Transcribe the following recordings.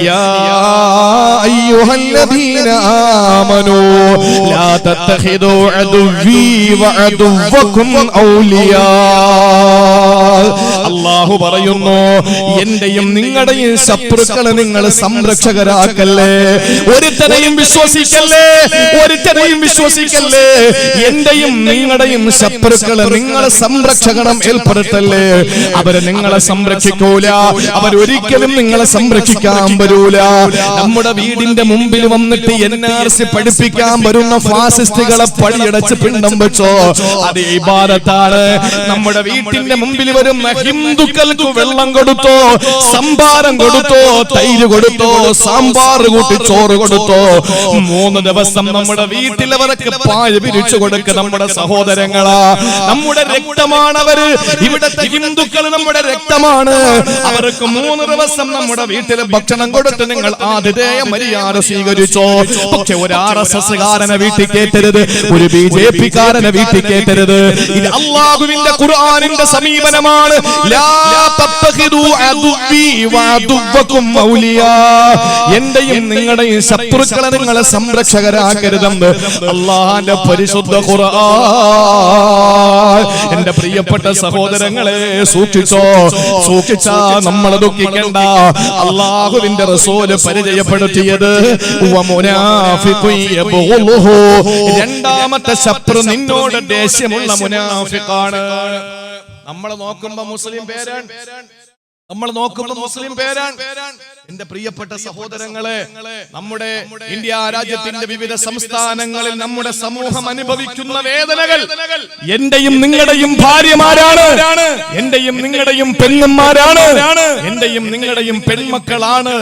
യാ അയ്യുഹല്ലദീന ആമനൂ ലാ തത്തഖിദൂ അദുവ്വീ വഅദുവ്വകും ഔലിയാ. അല്ലാഹു പറയുന്നു, എന്റെയും നിങ്ങളുടെയും ശത്രുക്കളെ നിങ്ങൾ സംരക്ഷകരാക്കല്ലേ. ഒരുത്തനെയും വിശ്വസിക്കല്ലേ, ഒരുത്തനെയും വിശ്വസിക്കല്ലേ. എന്റെയും നിങ്ങളുടെയും ശത്രുക്കളെ നിങ്ങളെ സംരക്ഷകണം ഏർപ്പെടുത്തല്ലേ. അവരെ നിങ്ങളെ സംരക്ഷിക്കൂല, അവരൊരിക്കലും നിങ്ങളെ സംരക്ഷിക്കാൻ വരൂല. നമ്മുടെ വീടിന്റെ മുമ്പിൽ വന്നിട്ട് NRC പഠിപ്പിക്കാൻ വരുന്ന ഫാസിസ്റ്റുകളെ പടിയടച്ച് പിണ്ടം വെച്ചോ, അത് ഇബാദത്താണ്. നമ്മുടെ വീട്ടിന്റെ മുമ്പിൽ വരുന്ന ഹിന്ദുക്കൾക്ക് വെള്ളം കൊടുത്തോ, സംഭാരം കൊടുത്തോ, തൈര് കൊടുത്തോ, സാമ്പാർ കൂട്ടി ചോറ് കൊടുത്തോ, 3 ദിവസം നമ്മുടെ വീട്ടിലവർക്ക് പായ പിരിച്ചു കൊടുക്ക. നമ്മുടെ സഹോദരങ്ങളാ, നമ്മുടെ രക്തമാണ് അവര്. ഇവിടത്തെ ഹിന്ദുക്കൾ നമ്മുടെ രക്തമാണ്. അവർക്ക് 3 ദിവസം നമ്മുടെ വീട്ടിൽ ഭക്ഷണം കൊടുത്ത് നിങ്ങൾ ആതിഥേയ മര്യാദ സ്വീകരിച്ചോ. പക്ഷെ ഒരു RSS കാരനെ വീട്ടിൽ കേറ്റരുത്, ഒരു BJP കാരനെ വീട്ടിൽ കേറ്റരുത്. ഇത് അല്ലാഹുവിന്റെ ഖുർആനിന്റെ സമീപനമാണ്. ലാ തത്തഖിദൂ അദുവ്വീ വഅദുവ്വകും ഔലിയാ. എന്റെയും നിങ്ങളുടെയും ശത്രുക്കളെ നിങ്ങളെ സംരക്ഷകരാക്കരുതെന്ന് അല്ലാഹുവിന്റെ പരിശുദ്ധ ഖുർആൻ. എന്റെ പ്രിയപ്പെട്ട സഹോദരങ്ങളെ, സൂക്ഷിച്ചോ. സൂക്ഷിച്ചാ നമ്മളെ ദുഃഖിക്കണ്ട. അല്ലാഹുവിന്റെ റസൂല് പരിചയപ്പെടുത്തിയത് രണ്ടാമത്തെ ശത്രു നിന്നോട് ദേഷ്യമുള്ള മുനാഫിഖാണ്. നമ്മൾ നോക്കുമ്പോ മുസ്ലിം പേരാണ്, നമ്മൾ നോക്കുമ്പോ മുസ്ലിം പേരാണ്. എന്റെ പ്രിയപ്പെട്ട സഹോദരങ്ങളെ, നമ്മുടെ ഇന്ത്യ രാജ്യത്തിന്റെ വിവിധ സംസ്ഥാനങ്ങളിൽ നമ്മുടെ സമൂഹം അനുഭവിക്കുന്ന വേദനകൾ എന്റെയും നിങ്ങളുടെയും ഭാര്യമാരാണ്, എന്റെയും നിങ്ങളുടെയും പെണ്ണന്മാരാണ്, എന്റെയും നിങ്ങളുടെയും പെൺമക്കളാണ്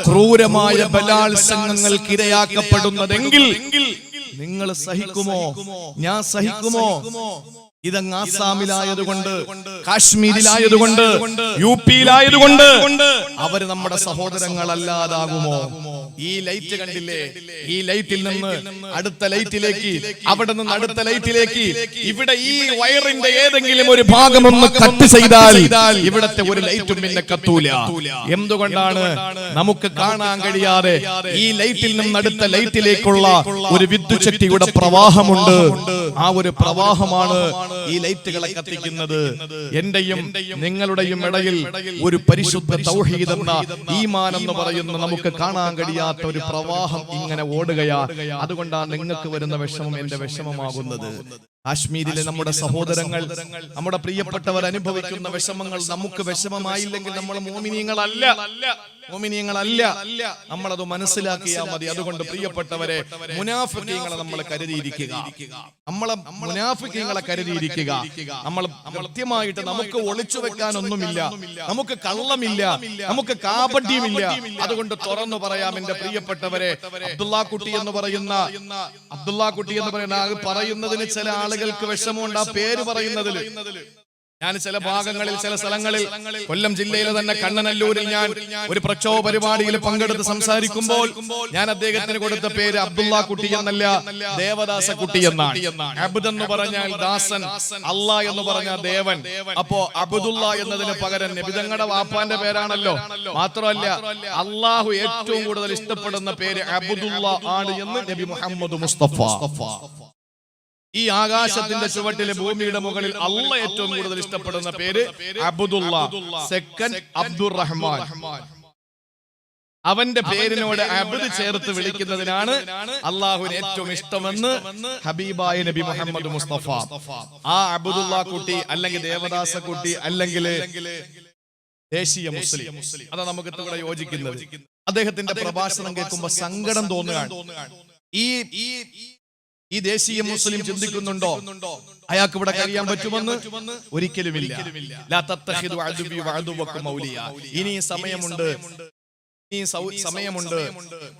ക്രൂരമായ ബലാത്സംഗങ്ങൾക്ക് ഇരയാക്കപ്പെടുന്നതെങ്കിൽ നിങ്ങൾ സഹിക്കുമോ? ഞാൻ സഹിക്കുമോ? ഇതങ്ങ് ആസാമിലായതുകൊണ്ട്, കാശ്മീരിലായതുകൊണ്ട്, UP-യിലായതുകൊണ്ട് അവര് നമ്മുടെ സഹോദരങ്ങളല്ലാതാകുമോ? ഈ ലൈറ്റ് കണ്ടില്ലേ? ഈ ലൈറ്റിൽ നിന്ന് അടുത്ത ലൈറ്റിലേക്ക്, അവിടെ നിന്ന് അടുത്ത ലൈറ്റിലേക്ക്, ഇവിടെ ഈ വയറിന്റെ ഏതെങ്കിലും ഒരു ഭാഗം ഒന്ന് കട്ട് ചെയ്താൽ ഇവിടത്തെ ഒരു ലൈറ്റും പിന്നെ കത്തൂല. എന്തുകൊണ്ടാണ്? നമുക്ക് കാണാൻ കഴിയാതെ ഈ ലൈറ്റിൽ നിന്ന് അടുത്ത ലൈറ്റിലേക്കുള്ള ഒരു വിദ്യുത് ശക്തിയുടെ പ്രവാഹമുണ്ട്. ആ ഒരു പ്രവാഹമാണ് ഈ ലൈറ്റുകളെ കത്തിക്കുന്നത്. എന്റെയും നിങ്ങളുടെയും ഇടയിൽ ഒരു പരിശുദ്ധ തൗഹീദ് എന്ന ഈമാൻ എന്ന് പറയുന്ന നമുക്ക് കാണാൻ കഴിയാത്ത ഒരു പ്രവാഹം ഇങ്ങനെ ഓടുകയാ. അതുകൊണ്ടാണ് നിങ്ങൾക്ക് വരുന്ന വിഷമം എന്റെ വിഷമമാകുന്നത്. കാശ്മീരിലെ നമ്മുടെ സഹോദരങ്ങൾ, നമ്മുടെ പ്രിയപ്പെട്ടവർ അനുഭവിക്കുന്ന വിഷമങ്ങൾ നമുക്ക് വിഷമമായില്ലെങ്കിൽ നമ്മൾ മോമിനീങ്ങളല്ല, മോമിനീങ്ങളല്ല. നമ്മളത് മനസ്സിലാക്കിയാൽ മതി. അതുകൊണ്ട് പ്രിയപ്പെട്ടവരെ, മുനാഫിഖീങ്ങളെ നമ്മൾ കരുതിയിരിക്കുക, നമ്മളെ മുനാഫിഖീങ്ങളെ കരുതിയിരിക്കുക. നമ്മൾ കൃത്യമായിട്ട്, നമുക്ക് ഒളിച്ചു വെക്കാനൊന്നുമില്ല, നമുക്ക് കള്ളമില്ല, നമുക്ക് കാപട്യമില്ല. അതുകൊണ്ട് തുറന്നു പറയാം എന്റെ പ്രിയപ്പെട്ടവരെ. അബ്ദുള്ള കുട്ടി എന്ന് പറയുന്ന പറയുന്നതിന് ചില ആളുകൾക്ക് വിഷമമുണ്ട് ആ പേര് പറയുന്നതിൽ. ഞാൻ ചില ഭാഗങ്ങളിൽ, ചില സ്ഥലങ്ങളിൽ, കൊല്ലം ജില്ലയിലെ തന്നെ കണ്ണനല്ലൂരിൽ ഞാൻ ഒരു പ്രക്ഷോഭ പരിപാടിയിൽ പങ്കെടുത്ത് സംസാരിക്കുമ്പോൾ ഞാൻ അദ്ദേഹത്തിന് കൊടുത്ത പേര് അബ്ദുള്ള കുട്ടി എന്നല്ല, ദേവദാസ കുട്ടി എന്നാണ്. അബ്ദ് എന്ന് പറഞ്ഞാൽ ദാസൻ, അല്ലാ എന്ന് പറഞ്ഞാൽ ദേവൻ. അപ്പോ അബ്ദുള്ള എന്നതിന് പകരം നബിതങ്ങളുടെ വാപ്പാന്റെ പേരാണല്ലോ. മാത്രമല്ല, അള്ളാഹു ഏറ്റവും കൂടുതൽ ഇഷ്ടപ്പെടുന്ന പേര് അബ്ദുള്ള ആണ് എന്ന് നബി മുഹമ്മദ് മുസ്തഫ. ഈ ആകാശത്തിന്റെ ചുവട്ടിലെ ഭൂമിയുടെ മുകളിൽ അള്ളാഹ് ഏറ്റവും കൂടുതൽ ഇഷ്ടപ്പെടുന്ന പേര് അബ്ദുള്ള. സെക്കൻഡ് അബ്ദുറഹ്മാൻ. അവന്റെ പേരിനോട് അബ്ദ് ചേർത്ത് വിളിക്കുന്നതിനാണ് അള്ളാഹുവിന് ഏറ്റവും ഇഷ്ടമെന്ന് ഹബീബായ നബി മുഹമ്മദ് മുസ്തഫ. ആ അബ്ദുള്ള കുട്ടി അല്ലെങ്കിൽ ദേവദാസ കുട്ടി അല്ലെങ്കിൽ ദേശീയ മുസ്ലിം, അതാ നമുക്ക് ഇവിടെ യോജിക്കുന്നത്. അദ്ദേഹത്തിന്റെ പ്രഭാഷണം കേൾക്കുമ്പോ സങ്കടം തോന്നുകയാണ്. ഈ ദേശീയ മുസ്ലിം ചിന്തിക്കുന്നുണ്ടോ അയാൾക്ക് ഇവിടെ കഴിയാൻ പറ്റുമെന്ന്? ഒരിക്കലുമില്ല. ലാ തത്തഖിദു അദുവ്വി വഅദുവ്വകും ഔലിയാ. ഇനി സമയമുണ്ട്,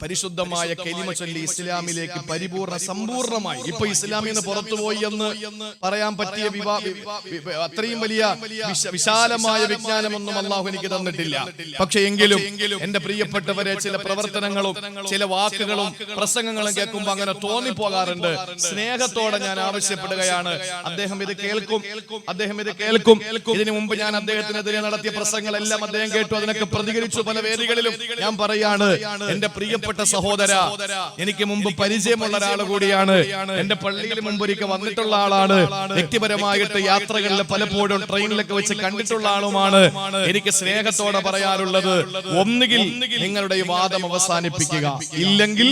പരിശുദ്ധമായ കലിമ ചൊല്ലി ഇസ്ലാമിലേക്ക് പരിപൂർണ സമ്പൂർണമായി. ഇപ്പൊ ഇസ്ലാമിൽ നിന്ന് പുറത്തുപോയി എന്ന് പറയാൻ പറ്റിയ അത്രയും വലിയ വിശാലമായ വിജ്ഞാനമൊന്നും അള്ളാഹു എനിക്ക് തന്നിട്ടില്ല. പക്ഷെ എങ്കിലും എന്റെ പ്രിയപ്പെട്ടവരെ, ചില പ്രവർത്തനങ്ങളും ചില വാക്കുകളും പ്രസംഗങ്ങളും കേൾക്കുമ്പോ അങ്ങനെ തോന്നിപ്പോകാറുണ്ട്. സ്നേഹത്തോടെ ഞാൻ ആവശ്യപ്പെടുകയാണ്, അദ്ദേഹം ഇത് കേൾക്കും. ഇതിനു മുമ്പ് ഞാൻ അദ്ദേഹത്തിനെതിരെ നടത്തിയ പ്രസംഗങ്ങളെല്ലാം അദ്ദേഹം കേട്ടു, അതിനൊക്കെ പ്രതികരിച്ചു പല വേദികളിലും. ഞാൻ പറയാണ്, എന്റെ പ്രിയപ്പെട്ട സഹോദര, എനിക്ക് മുമ്പ് പരിചയമുള്ള ഒരാൾ കൂടിയാണ്. എന്റെ പള്ളിയിൽ മുമ്പൊരിക്കൽ വന്നിട്ടുള്ള ആളാണ്. വ്യക്തിപരമായിട്ട് യാത്രകളിൽ പലപ്പോഴും ട്രെയിനിലൊക്കെ വെച്ച് കണ്ടിട്ടുള്ള ആളുമാണ്. എനിക്ക് സ്നേഹത്തോടെ പറയാറുള്ളത്, ഒന്നുകിൽ നിങ്ങളുടെ ഈ വാദം അവസാനിപ്പിക്കുക, ഇല്ലെങ്കിൽ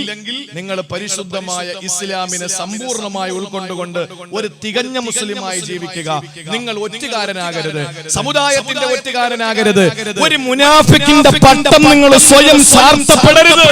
നിങ്ങൾ പരിശുദ്ധമായ ഇസ്ലാമിനെ സമ്പൂർണ്ണമായി ഉൾക്കൊണ്ടുകൊണ്ട് ഒരു തികഞ്ഞ മുസ്ലിമായി ജീവിക്കുക. നിങ്ങൾ ഒറ്റുകാരനാകരുത്, സമുദായത്തിന്റെ ഒറ്റുകാരനാകരുത്, ഒരു മുനാഫിക്കിന്റെ പട്ടം നിങ്ങൾ സ്വയം സാർത്ഥപ്പെടരുത്.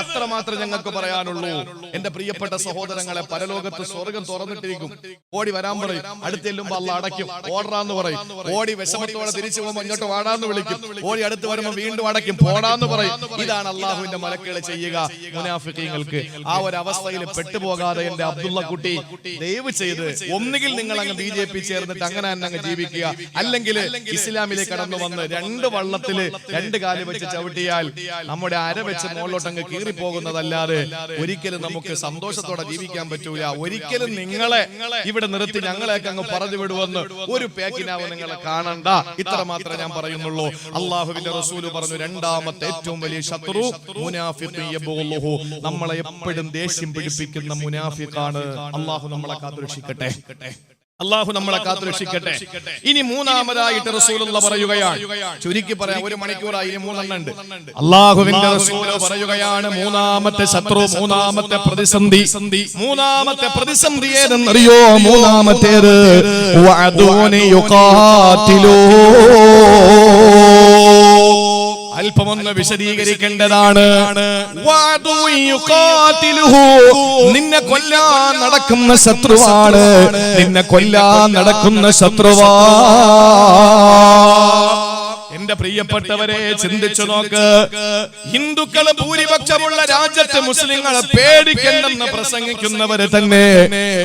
അത്രമാത്രം ഞങ്ങൾക്ക് പറയാനുള്ളൂ. എന്റെ പ്രിയപ്പെട്ട സഹോദരങ്ങളെ, പരലോകത്ത് സ്വർഗം തുറന്നിട്ടിരിക്കും. ഓടി വരാൻ പറയും, അടുത്തെല്ലുമ്പോ അള്ളാഹ് അടയ്ക്കും, ഓടാന്ന് പറയും. ഓടി വിഷമത്തോടെ തിരിച്ചു പോകുമ്പോൾ ഇങ്ങോട്ട് വാടാന്ന് വിളിക്കും. ഓടി അടുത്ത് വരുമ്പോൾ വീണ്ടും അടയ്ക്കും, പോടാന്ന് പറയും. ഇതാണ് അള്ളാഹുവിന്റെ മലക്കുകൾ ചെയ്യുക മുനാഫിക്കീങ്ങൾക്ക്. ആ ഒരു അവസ്ഥയിൽ പെട്ടുപോകാതെ എന്റെ അബ്ദുള്ള കുട്ടി ദയവ് ചെയ്ത് ഒന്നുകിൽ നിങ്ങൾ അങ്ങ് BJP ചേർന്നിട്ട് അങ്ങനെ തന്നെ അങ്ങ് ജീവിക്കുക, അല്ലെങ്കിൽ ഇസ്ലാമിലേക്ക് കടന്നു വന്ന് രണ്ട് വള്ളത്തില് രണ്ട് കാല് വെച്ച് ചവിട്ടിയാൽ നമ്മുടെ അര വെച്ച് മുകളിലോട്ടങ്ങ് കീറിപ്പോകുന്നതല്ലാതെ ഒരിക്കലും നമുക്ക് സന്തോഷത്തോടെ ജീവിക്കാൻ പറ്റൂല. ഒരിക്കലും നിങ്ങളെ ഇവിടെ നിർത്തി ഞങ്ങളെയൊക്കെ അങ്ങ് പറഞ്ഞു വിടുവെന്ന് ഒരു പേക്കിനാവ് നിങ്ങളെ കാണണ്ട. ഇത്ര മാത്രമേ ഞാൻ പറയുന്നുള്ളൂ. അള്ളാഹുവിന്റെ റസൂല് പറഞ്ഞു, രണ്ടാമത്തെ ഏറ്റവും വലിയ ശത്രു മുനാഫിഖ് യബുഗുഹു, നമ്മളെ എപ്പോഴും ദേഷ്യം പിടിപ്പിക്കുന്ന മുനാഫിഖാണ്. അള്ളാഹു നമ്മളെ കാത്തുരക്ഷിക്കട്ടെ. അള്ളാഹു നമ്മളെ കാത്തുരക്ഷിക്കട്ടെ. ഇനി മൂന്നാമതായിട്ട് റസൂലുള്ളാഹി പറയുകയാണ്, ചുരുക്കി പറയാം, 1 മണിക്കൂറായി, ഇനി 3 ഉണ്ട്. അള്ളാഹുവിന്റെ റസൂല് പറയുകയാണ്, മൂന്നാമത്തെ ശത്രു, മൂന്നാമത്തെ പ്രതിസന്ധി ഏതെന്നറിയോ? മൂന്നാമത്തേത് വഅദൂനി യുഖാതിലൂ. അല്പമൊന്ന് വിശദീകരിക്കേണ്ടതാണ്. നിന്നെ കൊല്ലാൻ നടക്കുന്ന ശത്രുവാണ്, നിന്നെ കൊല്ലാൻ നടക്കുന്ന ശത്രുവാ. എന്റെ പ്രിയപ്പെട്ടവരെ, ചിന്തിച്ചു നോക്ക്. ഹിന്ദുക്കൾ ഭൂരിപക്ഷമുള്ള രാജ്യത്ത് മുസ്ലിങ്ങളെ പേടിക്കണ്ടെന്ന് പ്രസംഗിക്കുന്നവര് തന്നെ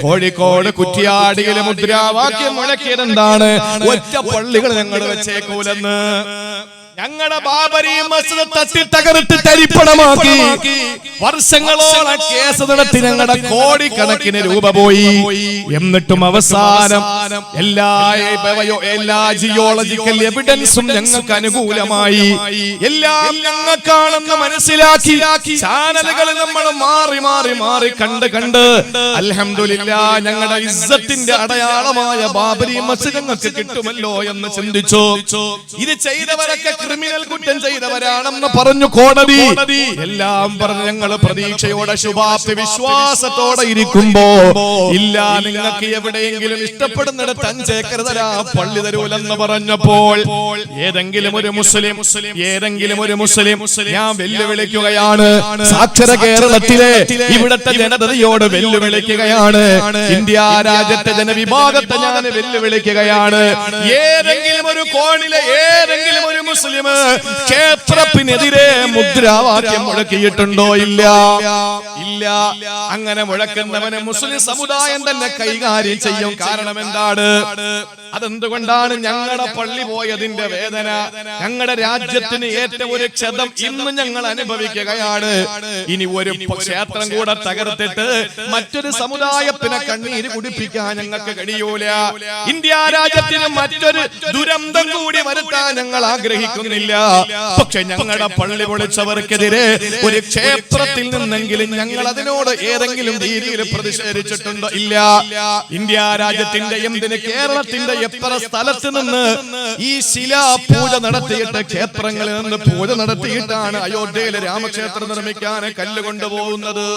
കോഴിക്കോട് കുറ്റിയാടിയിലെ മുദ്രാവാക്യം മുഴക്കിയതെന്താണ്? ഒറ്റ പള്ളികൾ ഞങ്ങൾ വെച്ചേക്കൂലെന്ന്. ഞങ്ങളുടെ ബാബരി മസ്ജിദ് തട്ടി തകർത്ത് തരിപ്പണമാക്കി വർഷങ്ങളോളം കേസ് നടത്തി ഞങ്ങളുടെ കോടിക്കണക്കിന് രൂപ പോയി. എന്നിട്ടും അവസാനം എല്ലാ ജിയോളജിക്കൽ എവിഡൻസും ഞങ്ങൾക്ക് അനുകൂലമായി. എല്ലാം ഞങ്ങൾക്കാണെന്ന് മനസ്സിലാക്കി ചാനലുകൾ നമ്മൾ മാറി മാറി മാറി കണ്ട് അൽഹംദുലില്ലാഹ് ഞങ്ങളുടെ ഇസ്സത്തിന്റെ അടയാളമായ ബാബരി മസ്ജിദ് ഞങ്ങൾക്ക് കിട്ടുമല്ലോ എന്ന് ചിന്തിച്ചു. ഇത് ചെയ്തവരൊക്കെ ക്രിമിനൽ കുറ്റം ചെയ്തവരാണെന്ന് പറഞ്ഞു കോടതി. എല്ലാം പറഞ്ഞ് ഞങ്ങൾ പ്രതീക്ഷയോടെ ശുഭാപ്തി വിശ്വാസത്തോടെ ഇരിക്കുമ്പോ, ഇല്ല നിങ്ങൾക്ക് എവിടെയെങ്കിലും ഇഷ്ടപ്പെടുന്നിടത്ത് 5 ഏക്കർ തരാ, പള്ളി തരൂലെന്ന് പറഞ്ഞപ്പോൾ ഏതെങ്കിലും ഒരു മുസ്ലിം ഞാൻ വെല്ലുവിളിക്കുകയാണ്, സാക്ഷര കേരളത്തിലെ ഇവിടത്തെ ജനതയോട് വെല്ലുവിളിക്കുകയാണ്, ഇന്ത്യ രാജ്യത്തെ ജനവിഭാഗത്തെ ഞാൻ വെല്ലുവിളിക്കുകയാണ്. ഏതെങ്കിലും ഒരു കോണിലെ ഏതെങ്കിലും ഒരു മുസ്ലിം ക്ഷേത്രത്തിനെതിരെ മുദ്രാവാക്യം മുഴക്കിയിട്ടുണ്ടോ? ഇല്ല. അങ്ങനെ മുഴക്കുന്നവനെ മുസ്ലിം സമുദായം തന്നെ കൈകാര്യം ചെയ്യും. കാരണം എന്താണ്? അതെന്തുകൊണ്ടാണ്? ഞങ്ങളുടെ പള്ളി പോയതിന്റെ വേദന, ഞങ്ങളുടെ രാജ്യത്തിന് ഏറ്റ ഒരു ക്ഷതം ഇന്ന് ഞങ്ങൾ അനുഭവിക്കുകയാണ്. ഇനി ഒരു ക്ഷേത്രം കൂടെ തകർത്തിട്ട് മറ്റൊരു സമുദായത്തിനെ കണ്ണീര് കുടിപ്പിക്കാൻ ഞങ്ങൾക്ക് കഴിയൂല. ഇന്ത്യ രാജ്യത്തിന് മറ്റൊരു ദുരന്തം കൂടി വരുത്താൻ ഞങ്ങൾ ആഗ്രഹിക്കുന്നില്ല. പക്ഷെ ഞങ്ങളുടെ പള്ളി പൊളിച്ചവർക്കെതിരെ ഒരു ക്ഷേത്രത്തിൽ നിന്നെങ്കിലും ഞങ്ങൾ അതിനോട് ഏതെങ്കിലും രീതിയിൽ പ്രതിഷേധിച്ചിട്ടുണ്ടോ? ഇല്ല. ഇന്ത്യ രാജ്യത്തിന്റെ എന്തിന് കേരളത്തിന്റെ എത്ര സ്ഥലത്ത് നിന്ന് ഈ ശിലാ പൂജ നടത്തിയിട്ട്, ക്ഷേത്രങ്ങളിൽ നിന്ന് പൂജ നടത്തിയിട്ടാണ് അയോധ്യയിലെ രാമക്ഷേത്രം നിർമ്മിക്കാൻ കല്ല് കൊണ്ടുപോകുന്നത്.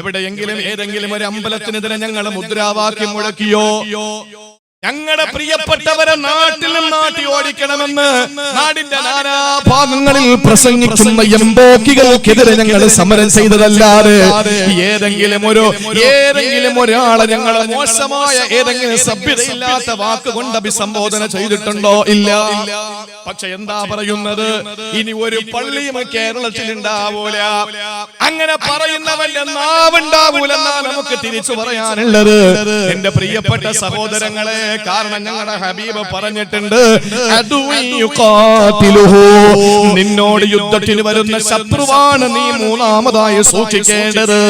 എവിടെയെങ്കിലും ഏതെങ്കിലും ഒരു അമ്പലത്തിനെതിരെ ഞങ്ങൾ മുദ്രാവാക്യം മുഴക്കിയോ? ഞങ്ങളുടെ പ്രിയപ്പെട്ടവരെ നാട്ടിൽ നാട്ടി ഓടിക്കണമെന്ന് നാടിന്റെ നാനാഭാഗങ്ങളിൽ പ്രസംഗിക്കുന്ന എംബോക്കികൾക്കെതിരെ ഞങ്ങൾ സമരം ചെയ്തതല്ലാതെ ഏതെങ്കിലും ഒരാളെ ഞങ്ങൾ മോശമായ ഏതെങ്കിലും സഭ്യതയില്ലാത്ത വാക്കുകൊണ്ട് അഭിസംബോധന ചെയ്തിട്ടുണ്ടോ? ഇല്ല. പക്ഷെ എന്താ പറയുന്നത്? ഇനി ഒരു പള്ളിയും കേരളത്തിൽ ഉണ്ടാവൂല. അങ്ങനെ പറയുന്നവന്റെ നാവുണ്ടാവൂലെന്നാ നമുക്ക് തിരിച്ചു പറയാനുള്ളത്. എന്റെ പ്രിയപ്പെട്ട സഹോദരങ്ങളെ, കാരണം ഞങ്ങളുടെ ഹബീബ് പറഞ്ഞിട്ടുണ്ട്, നിന്നോട് യുദ്ധത്തിന് വരുന്ന ശത്രുവാണ് നീ മൂന്നാമതായി സൂക്ഷിക്കേണ്ടത്.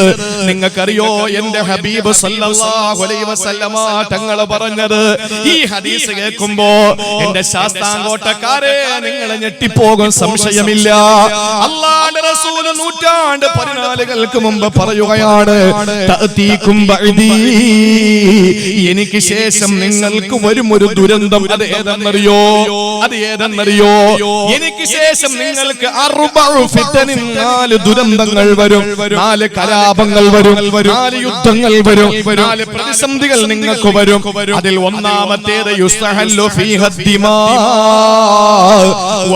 നിങ്ങൾക്കറിയോ എന്റെ ഹബീബ് സല്ലല്ലാഹു അലൈഹി വസല്ലമ തങ്ങൾ പറഞ്ഞത്? ഈ ഹദീസ് കേൾക്കുമ്പോ എന്റെ ശാസ്താംകോട്ടക്കാരെ നിങ്ങൾ ഞെട്ടിപ്പോകും, സംശയമില്ല. അല്ലാഹുവിന്റെ റസൂൽ നൂറ്റാണ്ട് 14 മുമ്പ് പറയുകയാണ്, തഅതീകും ബഅദീ, എനിക്ക് ശേഷം നിങ്ങൾക്ക് വരും ഒരു ദുരന്തം. അത് ഏതെന്നറിയോ? എനിക്ക് ശേഷം നിങ്ങൾക്ക് 4 ദുരന്തങ്ങൾ വരും, 4 കലാപങ്ങൾ വരും, 4 യുദ്ധങ്ങൾ വരും, 4 പ്രതിസന്ധികൾ നിങ്ങൾക്ക് വരും. അതിൽ ഒന്നാമത്തേത് യുസ്തഹല്ലു ഫീഹ ദിമാ,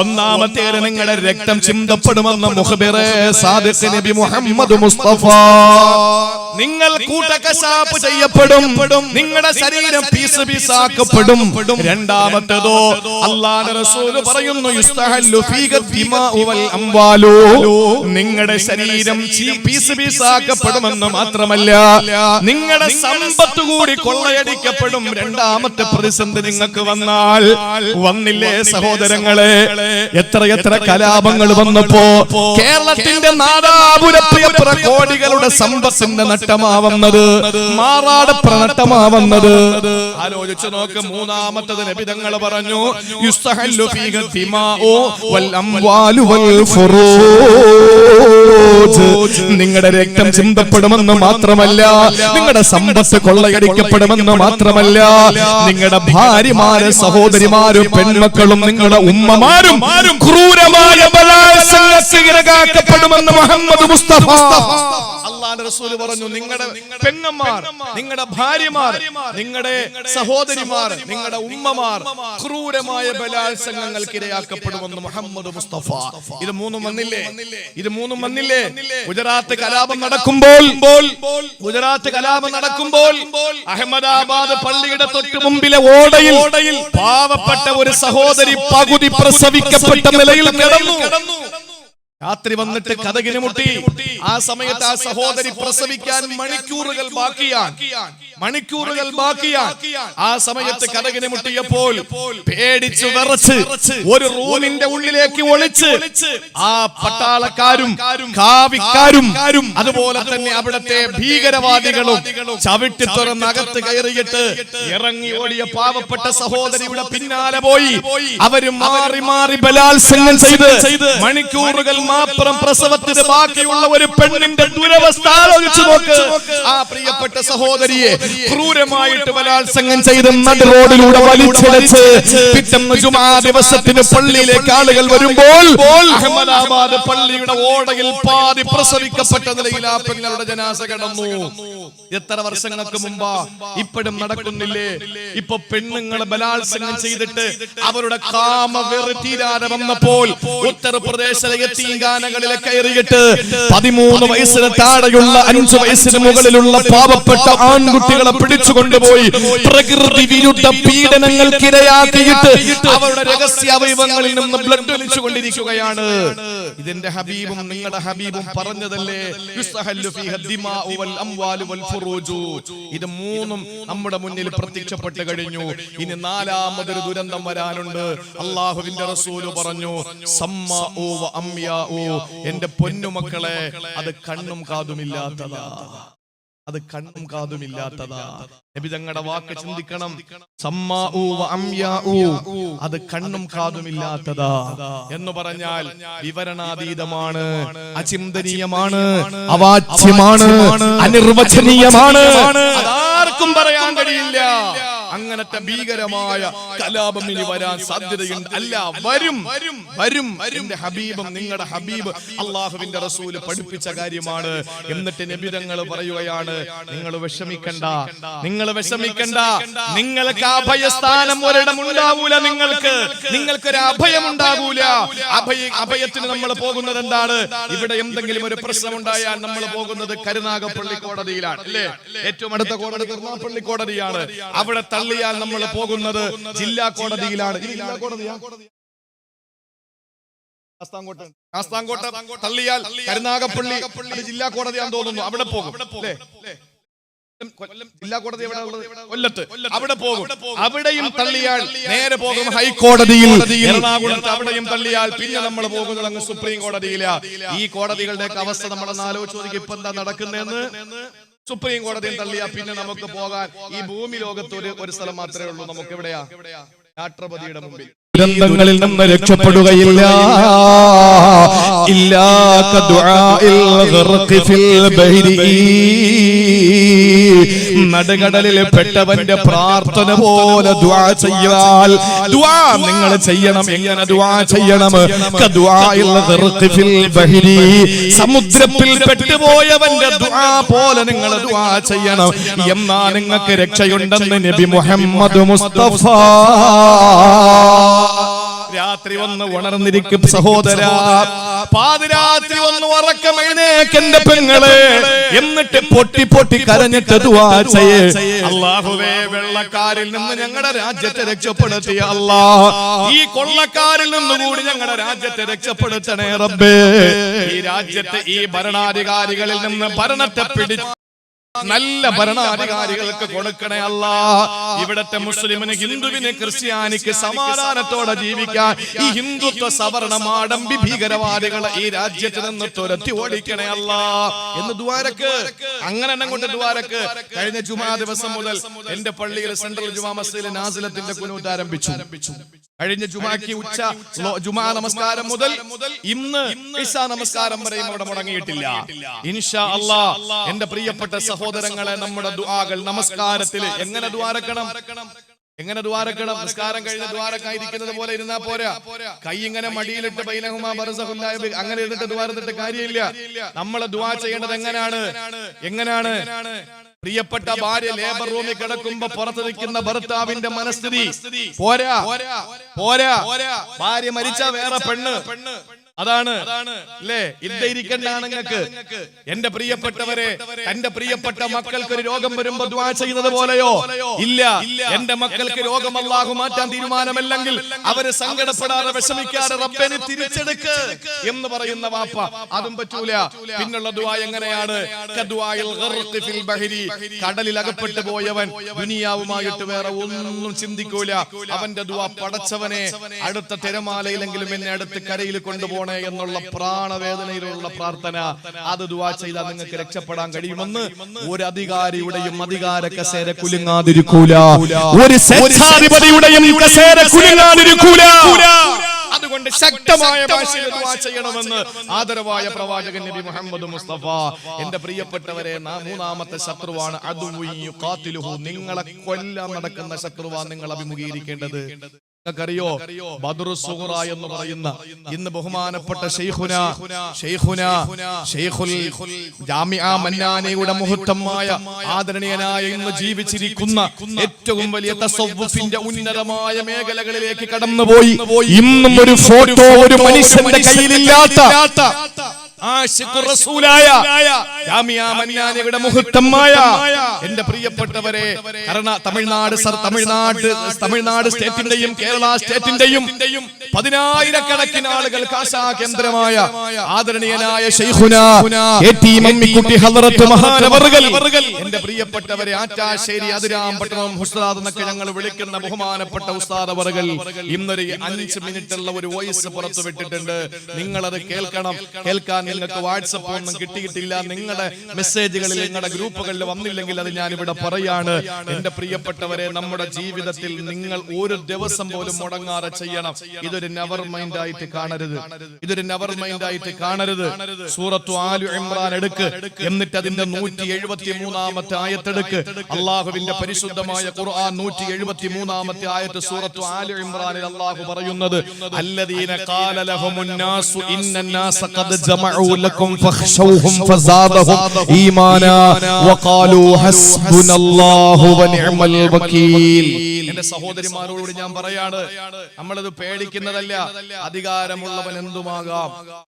ഒന്നാമത്തേത് നിങ്ങളുടെ രക്തം ചിന്തപ്പെടുമെന്ന് മുഖബിറെ സാദിഖ് നബി മുഹമ്മദ് മുസ്തഫ. നിങ്ങൾ കൂട്ടക്കശാപ്പ് ചെയ്യപ്പെടും, നിങ്ങളുടെ ശരീരം പീസ് പീസാക്കപ്പെടും. രണ്ടാമത്തേതോ അല്ലാഹുവിന്റെ റസൂൽ പറയുന്നു, യുസ്തഹല്ലു ഫീഹ ദിമാഉ വൽ അംവാലു, നിങ്ങളുടെ ശരീരം പീസ് പീസാക്കപ്പെടുമെന്ന് മാത്രമല്ല നിങ്ങളുടെ സമ്പത്ത് കൂടി കൊള്ളയടിക്കപ്പെടും. രണ്ടാമത്തെ പ്രതിസന്ധി നിങ്ങൾക്ക് വന്നില്ലേ സഹോദരങ്ങളെ? എത്ര കലാപങ്ങൾ വന്നപ്പോ കേരളത്തിന്റെ നാദാപുര പ്രിയപ്പെട്ട കോടികളുടെ സമ്പത്തിന്റെ നട്ടമാവുന്നത്, മാറാടപ്ര നട്ടമാവുന്നത്. ആലോചിച്ചു നോക്ക്. മൂന്നാമത്തത് നബി തങ്ങൾ പറഞ്ഞു, യുസ്തഹല്ലു ഫീഹ ദിമാഉ വൽ അംവാലു വൽ ഫുറൂജ്, നിങ്ങളുടെ രക്തം ചിന്തപ്പെടുമെന്ന് മാത്രമല്ല നിങ്ങളുടെ സമ്പത്ത് കൊള്ളയടിക്കപ്പെടുമെന്ന് മാത്രമല്ല നിങ്ങളുടെ ഭാര്യമാരും സഹോദരിമാരും പെൺമക്കളും നിങ്ങളുടെ ഉമ്മമാരും ക്രൂരമായ ബലാത്സംഗത്തിന് ഇരയാക്കപ്പെടുമെന്ന് മുഹമ്മദ് മുസ്തഫ. അല്ലാഹുവിന്റെ റസൂൽ പറഞ്ഞു, നിങ്ങളുടെ പെങ്ങന്മാർ, നിങ്ങളുടെ ഭാര്യമാർ, നിങ്ങളുടെ സഹോദരിമാർ, നിങ്ങളുടെ ഉമ്മമാർ ക്രൂരമായ ബലാത്സംഗങ്ങൾക്ക് ഇരയാക്കപ്പെടുമെന്ന് മുഹമ്മദ് മുസ്തഫ. ഇത് മൂന്നും വന്നില്ലേ? ഗുജറാത്ത് കലാപം നടക്കുമ്പോൾ അഹമ്മദാബാദ് പള്ളിയുടെ തൊട്ട് മുമ്പിലെ ഓടയിൽ പാവപ്പെട്ട ഒരു സഹോദരി പകുതി പ്രസവിക്കപ്പെട്ട നിലയിൽ കിടന്നു. രാത്രി വന്നിട്ട് കതകിന് മുട്ടി. ആ സമയത്ത് ആ സഹോദരി പ്രസവിക്കാൻ മണിക്കൂറുകൾ ബാക്കിയാണ്. ആ സമയത്ത് കതകിന് മുട്ടിയപ്പോൾ പേടിച്ചു വിറച്ച് ഒരു റൂമിന്റെ ഉള്ളിലേക്ക് ഒളിച്ച് ആ പട്ടാളക്കാരും കാവിക്കാരും അതുപോലെ തന്നെ അവിടത്തെ ഭീകരവാദികളും ചവിട്ടി തുറന്ന് അകത്ത് കയറിയിട്ട് ഇറങ്ങി ഓടിയ പാവപ്പെട്ട സഹോദരിയുടെ പിന്നാലെ പോയി അവര് മാറി ബലാത്സംഗം ചെയ്ത് മണിക്കൂറുകൾ മാത്രം പ്രസവത്തിന് ബാക്കിയുള്ള ഒരു പെണ്ണിന്റെ ദുരവസ്ഥ ആലോചിച്ചു നോക്ക്. ആ പ്രിയപ്പെട്ട സഹോദരിയെ ക്രൂരമായിട്ട് ബലാത്സംഗം ചെയ്ത് നടു റോഡിലൂടെ വലിച്ചിഴച്ച് പിറ്റേന്ന് ജുമാ ദിവസത്തിന് പള്ളിയിലേക്ക് ആളുകൾ വരുമ്പോൾ അഹമ്മദാബാദ് പള്ളിയുടെ ഓടയിൽ പാതി പ്രസവിക്കപ്പെട്ട നിലയിൽ ആ പെങ്ങളുടെ ജനാസ കിടന്നു. എത്ര വർഷങ്ങൾക്ക് മുമ്പാ? ഇപ്പോഴും നടക്കുന്നില്ലേ? ഇപ്പൊ പെണ്ണുങ്ങളെ ബലാത്സംഗം ചെയ്തിട്ട് അവരുടെ കാമവെറി തീരാതെ വന്നപ്പോൾ ഉത്തർപ്രദേശിലെ യതീംഖാനകളിലെ കയറിയിട്ട് 13 വയസ്സിന് താഴെയുള്ള 5 വയസ്സിന് മുകളിലുള്ള പാവപ്പെട്ട ആൺകുട്ടികളെ പിടിച്ചുകൊണ്ടുപോയി പ്രകൃതി വിരുദ്ധ പീഡനങ്ങൾക്കിരയാക്കിയിട്ട് അവരുടെ രഹസ്യ അവയവങ്ങളിൽ നിന്ന് ബ്ലഡ് ഒലിച്ചുകൊണ്ടിരിക്കുകയാണ്. ഇതിന്റെ ഹബീബും നിങ്ങളുടെ ഹബീബും പറഞ്ഞതല്ലേ, യുസ്തഹല്ലു ഫീഹ ദിമാഉ വൽ അംവാലു വൽ ഫുറൂജു. ഇത് മൂന്നും നമ്മുടെ മുന്നിൽ പ്രത്യക്ഷപ്പെട്ട് കഴിഞ്ഞു. ഇനി 4മതൊരു ദുരന്തം വരാനുണ്ട്. അല്ലാഹുവിന്റെ റസൂൽ പറഞ്ഞു, സമ്മാഉ വ അംയാഉ, എന്റെ പൊന്നുമക്കളെ, അത് കണ്ണും കാതുമില്ലാത്തതാ. നബി തങ്ങളുടെ വാക്ക് ചിന്തിക്കണം. സമ്മാഉ വ അംയാഉ, അത് കണ്ണും കാതുമില്ലാത്തതാ എന്ന് പറഞ്ഞാൽ വിവരണാതീതമാണ്, അചിന്തനീയമാണ്, അവാച്യമാണ്, അനിർവചനീയമാണ്. അതാർക്കും പറയാൻ കഴിയില്ല. അങ്ങനത്തെ ഭീകരമായ കലാപം ഇനി വരാൻ സാധ്യതയുണ്ട്. അല്ല, വരും. എന്റെ ഹബീബും നിങ്ങളുടെ ഹബീബ് അള്ളാഹുവിന്റെ റസൂല് പഠിപ്പിച്ച കാര്യമാണ്. എന്നിട്ട് നബി തങ്ങൾ പറയുകയാണ്, നിങ്ങൾ വിഷമിക്കണ്ട. നിങ്ങൾക്ക് അഭയസ്ഥാനം ഒരിടം ഉണ്ടാവൂല. നിങ്ങൾക്കൊരു അഭയം ഉണ്ടാകൂല. അഭയത്തിന് നമ്മൾ പോകുന്നത് എന്താണ്? ഇവിടെ എന്തെങ്കിലും ഒരു പ്രശ്നം ഉണ്ടായാൽ നമ്മൾ പോകുന്നത് കരുനാഗപ്പള്ളി കോടതിയിലാണ്, അല്ലേ? ഏറ്റവും അടുത്ത കോടതി കരുനാഗപ്പള്ളി കോടതിയാണ്. അവിടെ തള്ളിയാൽ നമ്മൾ പോകുന്നത് ജില്ലാ കോടതിയിലാണ്. ശാസ്താംകോട്ട തള്ളിയാൽ കരുനാഗപ്പള്ളി ജില്ലാ കോടതിയാണെന്ന് തോന്നുന്നു, അവിടെ പോകും, അല്ലേ? ജില്ലാ കോടതി എവിടെ ഉള്ളത്? കൊല്ലത്ത്. അവിടെ പോകും. അവിടെയും തള്ളിയാൽ നേരെ പോകും ഹൈക്കോടതിയിൽ. എറണാകുളത്ത് അവിടെയും തള്ളിയാൽ പിന്നെ നമ്മൾ പോകുന്നത് അങ്ങ് സുപ്രീം കോടതിയിലാ. ഈ കോടതികളുടെ അവസ്ഥ നമ്മളൊന്ന് ആലോചിച്ച് നോക്കി. ഇപ്പൊ എന്താ നടക്കുന്നതെന്ന്. സുപ്രീം കോടതിയിൽ തള്ളിയാ പിന്നെ നമുക്ക് പോകാൻ ഈ ഭൂമി ലോകത്ത് ഒരു സ്ഥലം മാത്രമേ ഉള്ളൂ. നമുക്ക് എവിടെയാ? രാഷ്ട്രപതിയുടെ മുമ്പിൽ. ദുരന്തങ്ങളിൽ നിന്ന് രക്ഷപ്പെടുകയില്ല. നടുകടലിൽ പെട്ടവന്റെ പ്രാർത്ഥന പോലെ ദുആ ചെയ്യാൽ ദുആ നിങ്ങൾ ചെയ്യണം. എങ്ങനെ ദുആ ചെയ്യണം? സമുദ്രത്തിൽ പെട്ടുപോയവന്റെ ദുആ പോലെ നിങ്ങൾ ദുആ ചെയ്യണം. എന്നാ നിങ്ങൾക്ക് രക്ഷയുണ്ടെന്ന് നബി മുഹമ്മദ് മുസ്തഫ. രാത്രി ഒന്ന് ഉണർന്നിരിക്കും സഹോദര. പാതിരാത്രി ഒന്ന് ഉറക്കം എഴുന്നേക്കെന്റെ പെങ്ങളെ. എന്നിട്ട് പൊട്ടി പൊട്ടി കരഞ്ഞിട്ട് ദുആ ചെയ്യേ. അല്ലാഹുവേ, വെള്ളക്കാരിൽ നിന്ന് ഞങ്ങളുടെ രാജ്യത്തെ രക്ഷപ്പെടുത്തിയ അല്ലാഹ്, ഈ കൊള്ളക്കാരിൽ നിന്നുകൂടി ഞങ്ങളുടെ രാജ്യത്തെ രക്ഷപ്പെടുത്തണേ റബ്ബേ. ഈ രാജ്യത്തെ ഈ ഭരണാധികാരികളിൽ നിന്ന് ഭരണത്തെ പിടിച്ച് നല്ല ഭരണാധികാരികൾക്ക് കൊടുക്കണേ അല്ലാ. ഇവിടത്തെ മുസ്ലിമിന്, ഹിന്ദുവിന്, ക്രിസ്ത്യാനിക്ക് സമാധാനത്തോടെ ജീവിക്കാൻ ഈ ഹിന്ദുത്വ സവർണ മാടമ്പി ഭീകരവാദികളെ ഈ രാജ്യത്ത് നിന്ന് തുരത്തി ഓടിക്കണേ അല്ലാ എന്ന് ദുആരക്ക്. അങ്ങനെ കൊണ്ട് ദുആരക്ക്. കഴിഞ്ഞ ജുമാ ദിവസം മുതൽ എന്റെ പള്ളിയിൽ സെൻട്രൽ ജുമാ മസ്ജിദിൽ നാസിലത്തിന്റെ ഖുനൂത്ത് ആരംഭിച്ചു. കഴിഞ്ഞ ജുമാക്ക് ജുമാ നമസ്കാരം മുതൽ ഇന്ന് ഇശാ നമസ്കാരം വരെയും അവിടെ മുടങ്ങിയിട്ടില്ല. ഇൻഷാ അല്ലാഹ് എന്റെ പ്രിയപ്പെട്ട സഹോദരങ്ങളെ, നമ്മുടെ ദുആകൾ നമസ്കാരത്തിൽ എങ്ങനെ ദ്വാരക്കണം? എങ്ങനെ ദ്വാരക്കണം? നമസ്കാരം കഴിഞ്ഞ ദ്വാരക്കായിരിക്കുന്നത് പോലെ ഇരുന്നാ പോരാ. കൈ ഇങ്ങനെ മടിയിലിട്ട് ബൈനഹുമാ ബർസഖുൻ ലാ യബ് അങ്ങനെ ഇരുന്നിട്ട് ദ്വാരത്തിട്ട് കാര്യമില്ല. നമ്മൾ ദുആ ചെയ്യേണ്ടത് എങ്ങനെയാണ്? പ്രിയപ്പെട്ട ഭാര്യ ലേബർ റൂമിൽ കിടക്കുമ്പോ പുറത്ത് നിൽക്കുന്ന ഭർത്താവിന്റെ മനസ്ഥിതി പോരാ. ഭാര്യ മരിച്ച വേറെ പെണ്ണ്, അതാണ് അല്ലേ? ഇരിക്കണ്ടാണ് നിങ്ങൾക്ക്. എന്റെ പ്രിയപ്പെട്ടവരെ, എന്റെ പ്രിയപ്പെട്ട മക്കൾക്ക് ഒരു രോഗം വരുമ്പോ ദുആ ചെയ്യുന്നത് പോലെയോ? ഇല്ല. എന്റെ മക്കൾക്ക് രോഗം അല്ലാഹു മാറ്റാൻ തീരുമാനമല്ലെങ്കിൽ അവര് സങ്കടപ്പെടാതെ വിഷമിക്കാതെ റബ്ബനെ തിരിച്ചെടുക്ക് എന്ന് പറയുന്ന വാപ്പ, അതും പറ്റൂല. പിന്നുള്ള ദുആ എങ്ങനെയാണ്? കടലിൽ അകപ്പെട്ടു പോയവൻ ദുനിയാവുമായിട്ട് വേറെ ഒന്നും ചിന്തിക്കൂല. അവന്റെ ദുആ, പടച്ചവനെ അടുത്ത തിരമാലയിലെങ്കിലും എന്നെ അടുത്ത് കരയിൽ കൊണ്ടുപോകണം എന്നുള്ള പ്രാണവേദനയിലുള്ള പ്രാർത്ഥന. അത് ദുആ ചെയ്താൽ നിങ്ങൾക്ക് രക്ഷപ്പെടാൻ കഴിയുമെന്ന് ഒരു അധികാരിയുടെയും അധികാര കസേര കുലുങ്ങാതിരിക്കൂല. ഒരു സ്വേച്ഛാധിപതിയുടെയും കസേര കുലുങ്ങാതിരിക്കൂല. അതുകൊണ്ട് ശക്തമായ ഭാഷയിൽ ദുആ ചെയ്യണമെന്ന് ആദരവായ പ്രവാചകൻ നബി മുഹമ്മദ് മുസ്തഫ. എന്റെ പ്രിയപ്പെട്ടവരെ, മൂന്നാമത്തെ ശത്രുവാണ് അദുവ്യുഖാതിലുഹു. നിങ്ങളെ കൊല്ലാൻ നടക്കുന്ന ശത്രുവാണ് നിങ്ങൾ അഭിമുഖീകരിക്കേണ്ടത്. നിങ്ങൾക്കറിയോ, ബദ്റു സുഗ്റ എന്ന് പറയുന്ന ഇന്ന് ബഹുമാനപ്പെട്ട ശൈഖുൽ ജാമിഅ മന്നാനിയുടെ മുഹത്തമായ ആദരണീയനായ ഇന്ന് ജീവിച്ചിരിക്കുന്ന ഏറ്റവും വലിയ തസവ്വുഫിന്റെ ഉന്നതമായ മേഖലകളിലേക്ക് കടന്നുപോയി ഇന്നും ഒരു ഫോട്ടോ ഒരു മനുഷ്യന്റെ കയ്യിലില്ലാത്ത എന്റെ പ്രിയപ്പെട്ടവരെ, തമിഴ്നാട് സ്റ്റേറ്റിന്റെയും കേരള സ്റ്റേറ്റിന്റെയും 10,000-കണക്കിന് ആളുകൾ കാശാ കേന്ദ്രമായ ആദരണീയനായ ശൈഖുനാ എ.ടി. മമ്മിക്കുട്ടി ഹദ്റത്ത് മഹാനവറുകൾ, എന്റെ പ്രിയപ്പെട്ടവരെ, ആറ്റാശ്ശേരി അതിരാമ്പട്ടണം ഉസ്താദ് എന്നൊക്കെ ഞങ്ങൾ വിളിക്കുന്ന ബഹുമാനപ്പെട്ട ഉസ്താദ് അവറുകൾ ഇന്നൊരു 5 മിനിറ്റുള്ള ഒരു വോയിസ് പുറത്തു വിട്ടിട്ടുണ്ട്. നിങ്ങളത് കേൾക്കണം. കേൾക്കാൻ നിങ്ങൾക്ക് വാട്സപ്പ് ഒന്നും കിട്ടിയിട്ടില്ല, നിങ്ങളുടെ മെസ്സേജുകളിൽ, നിങ്ങളുടെ ഗ്രൂപ്പുകളിൽ വന്നില്ലെങ്കിൽ അത് ഞാൻ ഇവിടെ പറയാണ്. എന്റെ പ്രിയപ്പെട്ടവരെ, നമ്മുടെ ജീവിതത്തിൽ നിങ്ങൾ ഒരു ദിവസം പോലും മുടങ്ങാതെ ചെയ്യണം. ഇതൊരു നെവർ മൈൻഡ് ആയിട്ട് കാണരുത്. സൂറത്തു ആലു ഇംറാൻ എടുക്ക്, എന്നിട്ട് അതിന്റെ 173-ാമത്തെ ആയത്തെടുക്ക്. അള്ളാഹുവിന്റെ പരിശുദ്ധമായ ഖുർആൻ 173-ാമത്തെ ആയത്ത് സൂറത്തു ആലു ഇംറാനിൽ അള്ളാഹു പറയുന്നത്, അല്ലദീന ഖാല ലഹുമുൻ നാസു ഇന്നന്നാസ ഖദ് ജമഉ ലക്കും ഫഖ്ശൗഹും ഫസാദഹും ഈമാനാ വഖാലൂ ഹസ്ബുനല്ലാഹു വനിഅമൽ വകീൽ. എന്റെ സഹോദരിമാരോട് ഞാൻ പറയാണ്, നമ്മളത് പേടിക്കുന്നതല്ല. അധികാരമുള്ളവൻ എന്തുമാകാം.